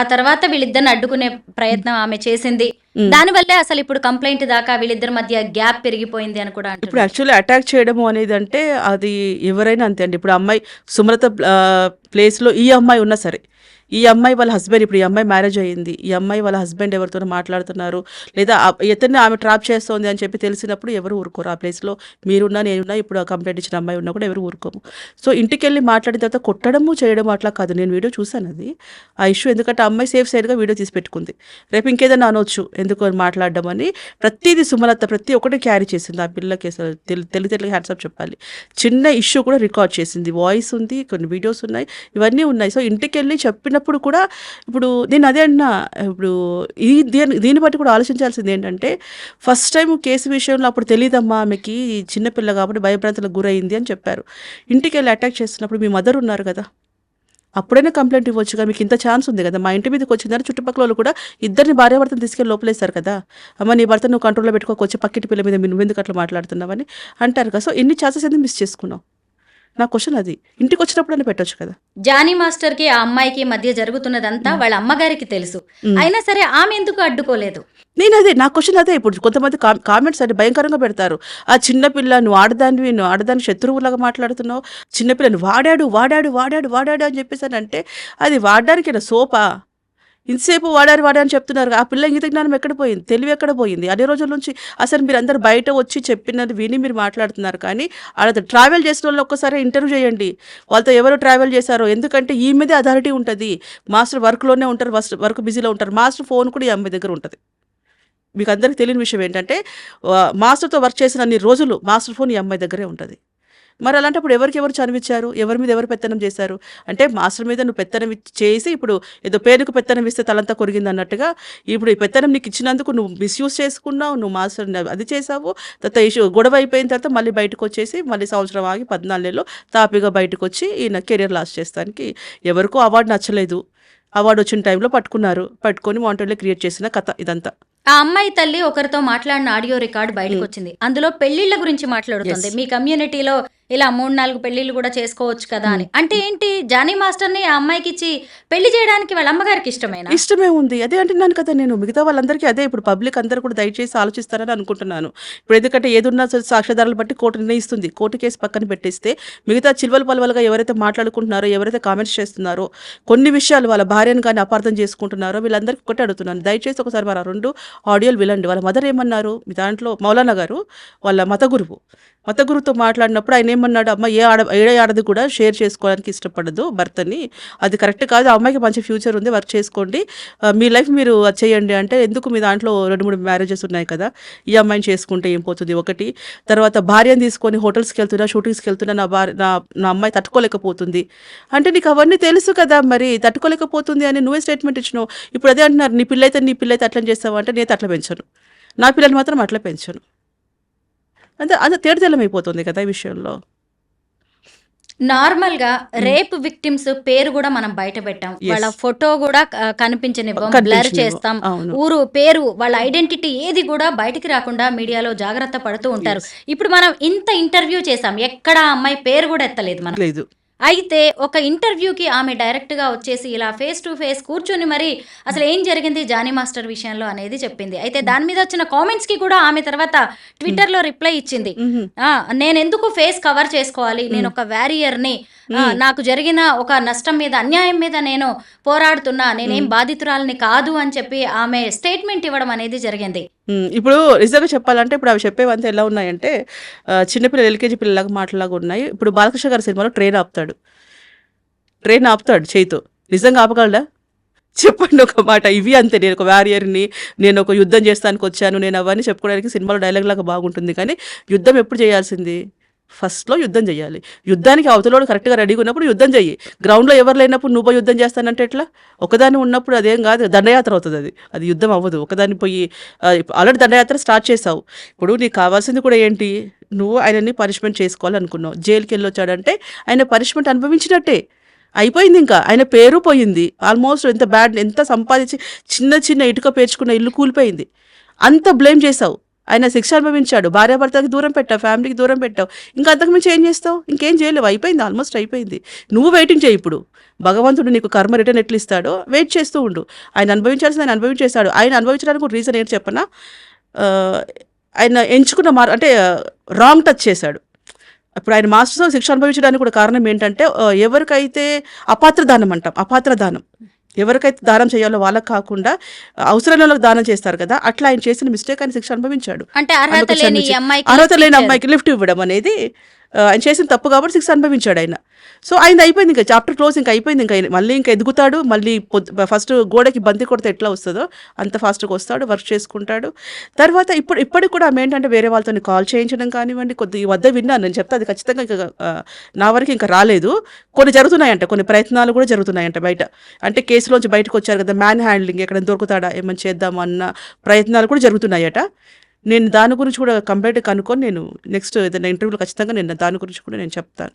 ఆ తర్వాత వీళ్ళిద్దరిని అడ్డుకునే ప్రయత్నం ఆమె చేసింది. దానివల్లే అసలు ఇప్పుడు కంప్లైంట్ దాకా వీళ్ళిద్దరి మధ్య గ్యాప్ పెరిగిపోయింది అని కూడా ఇప్పుడు అంటున్నారు. యాక్చువల్లీ అటాక్ చేయడము అనేది అంటే అది ఎవరైనా అంతే అండి. ఇప్పుడు అమ్మాయి సుమలత ప్లేస్లో ఈ అమ్మాయి ఉన్నా సరే, ఈ అమ్మాయి వాళ్ళ హస్బెండ్, ఇప్పుడు ఈ అమ్మాయి మ్యారేజ్ అయ్యింది, ఈ అమ్మాయి వాళ్ళ హస్బెండ్ ఎవరితోనో మాట్లాడుతున్నారు, లేదా ఇతన్ని ఆమె ట్రాప్ చేస్తోంది అని చెప్పి తెలిసినప్పుడు ఎవరు ఊరుకోరు. ఆ ప్లేస్లో మీరున్నా నేనున్నా, ఇప్పుడు ఆ కంప్లైంట్ ఇచ్చిన అమ్మాయి ఉన్నా కూడా ఎవరు ఊరుకోము. సో ఇంటికి వెళ్ళి మాట్లాడిన తర్వాత కొట్టడము చేయడము అట్లా కాదు. నేను వీడియో చూశాను అది ఆ ఇష్యూ, ఎందుకంటే ఆ అమ్మాయి సేఫ్ సైడ్గా వీడియో తీసి పెట్టుకుంది. రేపు ఇంకేదైనా అనొచ్చు ఎందుకు అని మాట్లాడడం అని. ప్రతిదీ సుమలత ప్రతి ఒక్కటి క్యారీ చేసింది. ఆ పిల్లకి అసలు తెలివితేటలకి హ్యాట్సాప్ చెప్పాలి. చిన్న ఇష్యూ కూడా రికార్డ్ చేసింది, వాయిస్ ఉంది, కొన్ని వీడియోస్ ఉన్నాయి, ఇవన్నీ ఉన్నాయి. సో ఇంటికి వెళ్ళి చెప్పినప్పుడు కూడా, ఇప్పుడు నేను అదే అన్నా, ఇప్పుడు దీన్ని బట్టి కూడా ఆలోచించాల్సింది ఏంటంటే, ఫస్ట్ టైం కేసు విషయంలో అప్పుడు తెలియదమ్మా ఆమెకి, చిన్నపిల్ల కాబట్టి భయభ్రాంతులకు గురైంది అని చెప్పారు. ఇంటికి వెళ్ళి అటాక్ చేస్తున్నప్పుడు మీ మదర్ ఉన్నారు కదా, అప్పుడైనా కంప్లైంట్ ఇవ్వచ్చుగా, మీకు ఇంత ఛాన్స్ ఉంది కదా. మా ఇంటి మీదకి వచ్చిందని చుట్టుపక్కల వాళ్ళు కూడా ఇద్దరిని భార్యాభర్తను తీసుకెళ్ళి లోపలేస్తారు కదా, అమ్మ నీ భర్త నువ్వు కంట్రోల్లో పెట్టుకోవచ్చు, పక్కింటి పిల్ల మీద నువ్వు ఎందుకు అట్లా మాట్లాడుతున్నావని అంటారు కదా. సో ఇన్ని ఛాన్సెస్ ఎందుకు మిస్ చేసుకున్నావు? నా క్వశ్చన్ అది. ఇంటికి వచ్చినప్పుడైనా పెట్టొచ్చు కదా. జానీ మాస్టర్ కి ఆ అమ్మాయికి మధ్య జరుగుతున్నదంతా వాళ్ళ అమ్మగారికి తెలుసు, అయినా సరే ఆమె ఎందుకు అడ్డుకోలేదు? నేను అదే, నా క్వశ్చన్ అదే. ఇప్పుడు కొంతమంది కామెంట్స్ అంటే భయంకరంగా పెడతారు. ఆ చిన్నపిల్ల, నువ్వు ఆడదాన్ని శత్రువులాగా మాట్లాడుతున్నావు, చిన్నపిల్లని వాడాడు వాడాడు వాడాడు వాడాడు అని చెప్పేసి అంటే, అది వాడడానికి సోపా? ఇంతసేపు వాడారు అని చెప్తున్నారు. ఆ పిల్ల ఇంగిత జ్ఞానం ఎక్కడ పోయింది, తెలివి ఎక్కడ పోయింది? అన్ని రోజుల నుంచి అసలు మీరు అందరు బయట వచ్చి చెప్పినది విని మీరు మాట్లాడుతున్నారు. కానీ అలా ట్రావెల్ చేసిన వాళ్ళు ఒక్కసారి ఇంటర్వ్యూ చేయండి, వాళ్ళతో ఎవరు ట్రావెల్ చేశారో. ఎందుకంటే ఈ మీదే అథారిటీ ఉంటుంది. మాస్టర్ వర్క్లోనే ఉంటారు, వర్క్ బిజీలో ఉంటారు. మాస్టర్ ఫోన్ కూడా ఈ అమ్మాయి దగ్గర ఉంటుంది. మీకు అందరికీ తెలియని విషయం ఏంటంటే, మాస్టర్తో వర్క్ చేసిన అన్ని రోజులు మాస్టర్ ఫోన్ ఈ అమ్మాయి దగ్గరే ఉంటుంది. మరి అలాంటప్పుడు ఎవరు చనివిచ్చారు, ఎవరి మీద ఎవరు పెత్తనం చేశారు? అంటే మాస్టర్ మీద నువ్వు పెత్తనం చేసి, ఇప్పుడు ఏదో పేరుకు పెత్తనం ఇస్తే తలంతా కొరిగింది అన్నట్టుగా, ఇప్పుడు ఈ పెత్తనం నీకు ఇచ్చినందుకు నువ్వు మిస్యూజ్ చేసుకున్నావు, నువ్వు మాస్టర్ అది చేసావు. తర్వాత ఇష్యూ గొడవ అయిపోయిన తర్వాత మళ్ళీ బయటకు వచ్చేసి, మళ్ళీ సంవత్సరం ఆగి 14 నెలలు తాపిగా బయటకు వచ్చి ఈయన కెరీర్ లాస్ చేస్తానికి, ఎవరికో అవార్డు నచ్చలేదు, అవార్డు వచ్చిన టైంలో పట్టుకొని వాంటెడ్లో క్రియేట్ చేసిన కథ ఇదంతా. ఆ అమ్మాయి తల్లి ఒకరితో మాట్లాడిన ఆడియో రికార్డ్ బయటకు వచ్చింది. అందులో పెళ్లిళ్ల గురించి మాట్లాడుతుంది. మీ కమ్యూనిటీలో ఇలా 3-4 పెళ్లిళ్ళు కూడా చేసుకోవచ్చు కదా అని. అంటే ఏంటి, జానీ మాస్టర్ ని ఆ అమ్మాయికి ఇచ్చి పెళ్లి చేయడానికి వాళ్ళ అమ్మగారికి ఇష్టమే ఉంది. అదే అంటున్నాను కదా నేను. మిగతా వాళ్ళందరికీ అదే. ఇప్పుడు పబ్లిక్ అందరూ కూడా దయచేసి ఆలోచిస్తారని అనుకుంటున్నాను. ఇప్పుడు ఎందుకంటే ఏదున్నా సాక్ష్యాధారాలు బట్టి కోర్టు నిర్ణయిస్తుంది. కోర్టు కేసు పక్కన పెట్టేస్తే మిగతా చిల్వలు పలవలుగా ఎవరైతే మాట్లాడుకుంటున్నారో, ఎవరైతే కామెంట్స్ చేస్తున్నారో, కొన్ని విషయాలు వాళ్ళ భార్యను కానీ అపార్థం చేసుకుంటున్నారో, వీళ్ళందరికీ ఒకటి అడుగుతున్నాను, దయచేసి ఒకసారి మరి 2 ఆడియోలు వినండి. వాళ్ళ మదర్ ఏమన్నారు, మీ దాంట్లో మౌలానా గారు వాళ్ళ మత గురువుతో మాట్లాడినప్పుడు ఆయన ఏమన్నాడు, అమ్మ ఏ ఆడది కూడా షేర్ చేసుకోవడానికి ఇష్టపడదు భర్తని, అది కరెక్ట్ కాదు, ఆ అమ్మాయికి మంచి ఫ్యూచర్ ఉంది, వర్క్ చేసుకోండి, మీ లైఫ్ మీరు చేయండి అంటే, ఎందుకు మీ దాంట్లో 2-3 మ్యారేజెస్ ఉన్నాయి కదా, ఈ అమ్మాయిని చేసుకుంటే ఏం పోతుంది? ఒకటి. తర్వాత భార్యను తీసుకొని హోటల్స్కి వెళ్తున్నా, షూటింగ్స్కి వెళ్తున్నా, నా అమ్మాయి తట్టుకోలేకపోతుంది అంటే, నీకు అవన్నీ తెలుసు కదా, మరి తట్టుకోలేకపోతుంది అని నువ్వే స్టేట్మెంట్ ఇచ్చినావు. ఇప్పుడు అదే అంటున్నారు, నీ పిల్ల అయితే అట్లా చేస్తావు అంటే, నేను అట్లా పెంచను, నా పిల్లలు మాత్రం అట్లా పెంచను. అంత తేడతెల్లమైపోతుంది కదా ఈ విషయంలో. నార్మల్ గా రేప్ విక్టిమ్స్ పేరు కూడా మనం బయట పెట్టాం, వాళ్ళ ఫోటో కూడా కనిపించనివ్వం, బ్లర్ చేస్తాం, ఊరు పేరు వాళ్ళ ఐడెంటిటీ ఏది కూడా బయటికి రాకుండా మీడియాలో జాగ్రత్త పడుతూ ఉంటారు. ఇప్పుడు మనం ఇంత ఇంటర్వ్యూ చేసాం, ఎక్కడ అమ్మాయి పేరు కూడా ఎత్తలేదు మనం. లేదు. అయితే ఒక ఇంటర్వ్యూకి ఆమె డైరెక్ట్గా వచ్చేసి ఇలా ఫేస్ టు ఫేస్ కూర్చొని మరి అసలు ఏం జరిగింది జానీ మాస్టర్ విషయంలో అనేది చెప్పింది. అయితే దాని మీద వచ్చిన కామెంట్స్కి కూడా ఆమె తర్వాత ట్విట్టర్లో రిప్లై ఇచ్చింది. నేను ఎందుకు ఫేస్ కవర్ చేసుకోవాలి, నేను ఒక వారియర్ని, నాకు జరిగిన ఒక నష్టం మీద, అన్యాయం మీద నేను పోరాడుతున్నా, నేనేం బాధితురాలని కాదు అని చెప్పి ఆమె స్టేట్మెంట్ ఇవ్వడం అనేది జరిగింది. ఇప్పుడు నిజంగా చెప్పాలంటే ఇప్పుడు అవి చెప్పేవంతా ఎలా ఉన్నాయంటే చిన్నపిల్లలు ఎల్కేజీ పిల్లలాగా మాటలాగా ఉన్నాయి. ఇప్పుడు బాలకృష్ణ గారి సినిమాలో ట్రైన్ ఆపుతాడు చేయితో. నిజంగా ఆపగలడా? చెప్పండి ఒక మాట. ఇవి అంతే, నేను ఒక వారియర్ని, నేను ఒక యుద్ధం చేస్తానికి వచ్చాను, నేను అవన్నీ చెప్పుకోవడానికి సినిమాలో డైలాగ్ లాగా బాగుంటుంది. కానీ యుద్ధం ఎప్పుడు చేయాల్సింది? ఫస్ట్లో యుద్ధం చేయాలి. యుద్ధానికి అవతలోడు కరెక్ట్గా రెడీగా ఉన్నప్పుడు యుద్ధం చెయ్యి. గ్రౌండ్లో ఎవరు లేనప్పుడు నువ్వు పోయి యుద్ధం చేస్తానంటే ఎట్లా? ఒకదాన్ని ఉన్నప్పుడు అదేం కాదు, దండయాత్ర అవుతుంది. అది యుద్ధం అవ్వదు. ఒకదాన్ని పోయి ఆల్రెడీ దండయాత్ర స్టార్ట్ చేసావు. ఇప్పుడు నీకు కావాల్సింది కూడా ఏంటి? నువ్వు ఆయనని పనిష్మెంట్ చేసుకోవాలనుకున్నావు. జైలుకి వెళ్ళొచ్చాడంటే ఆయన పనిష్మెంట్ అనుభవించినట్టే, అయిపోయింది. ఇంకా ఆయన పేరు పోయింది. ఆల్మోస్ట్ ఎంత సంపాదించి చిన్న చిన్న ఇటుక పేర్చుకున్న ఇల్లు కూలిపోయింది. అంత బ్లేమ్ చేసావు. ఆయన శిక్ష అనుభవించాడు. భార్యాభర్తకి దూరం పెట్టావు, ఫ్యామిలీకి దూరం పెట్టావు. ఇంకా అంతకుమించి ఏం చేస్తావు? ఇంకేం చేయలేవు. అయిపోయింది, ఆల్మోస్ట్ అయిపోయింది. నువ్వు వెయిటింగ్ చేయి. ఇప్పుడు భగవంతుడు నీకు కర్మ రిటర్న్ ఎట్లు ఇస్తాడో వెయిట్ చేస్తూ ఉండు. ఆయన అనుభవించాల్సింది ఆయన అనుభవించేస్తాడు. ఆయన అనుభవించడానికి ఒక రీజన్ ఏంటి చెప్పనా? ఆయన ఎంచుకున్న అంటే రాంగ్ టచ్ చేశాడు. ఇప్పుడు ఆయన మాస్టర్స్ శిక్ష అనుభవించడానికి కూడా కారణం ఏంటంటే ఎవరికైతే అపాత్ర దానం ఎవరికైతే దానం చేయాలో వాళ్ళకి కాకుండా అవసరం వాళ్ళకి దానం చేస్తారు కదా, అట్లా ఆయన చేసిన మిస్టేక్ ఆయన శిక్ష అనుభవించాడు. అంటే అర్హత లేని అమ్మాయికి లిఫ్ట్ ఇవ్వడం అనేది ఆయన చేసిన తప్పు కాబట్టి శిక్ష అనుభవించాడు ఆయన. సో ఆయన అయిపోయింది, ఇంకా చాప్టర్ క్లోజ్, ఇంకా అయిపోయింది. ఇంకా మళ్ళీ ఇంకా ఎదుగుతాడు. మళ్ళీ ఫస్ట్ గోడకి బంతి కొడితే ఎట్లా వస్తుందో అంత ఫాస్ట్గా వస్తాడు, వర్క్ చేసుకుంటాడు. తర్వాత ఇప్పటికి కూడా ఆమె ఏంటంటే వేరే వాళ్ళతో కాల్ చేయించడం కానివ్వండి, కొద్ది ఈ వద్ద విన్నాను, నేను చెప్తా అది ఖచ్చితంగా ఇంకా నా వరకు ఇంకా రాలేదు. కొన్ని జరుగుతున్నాయంట, కొన్ని ప్రయత్నాలు కూడా జరుగుతున్నాయంట బయట. అంటే కేసులోంచి బయటకు వచ్చారు కదా, మ్యాన్ హ్యాండ్లింగ్, ఎక్కడ దొరుకుతాడా ఏమని చేద్దాం అన్న ప్రయత్నాలు కూడా జరుగుతున్నాయట. నేను దాని గురించి కూడా కంప్లీట్గా కనుక్కొని నేను నెక్స్ట్ ఏదైనా ఇంటర్వ్యూలో ఖచ్చితంగా నేను దాని గురించి కూడా నేను చెప్తాను.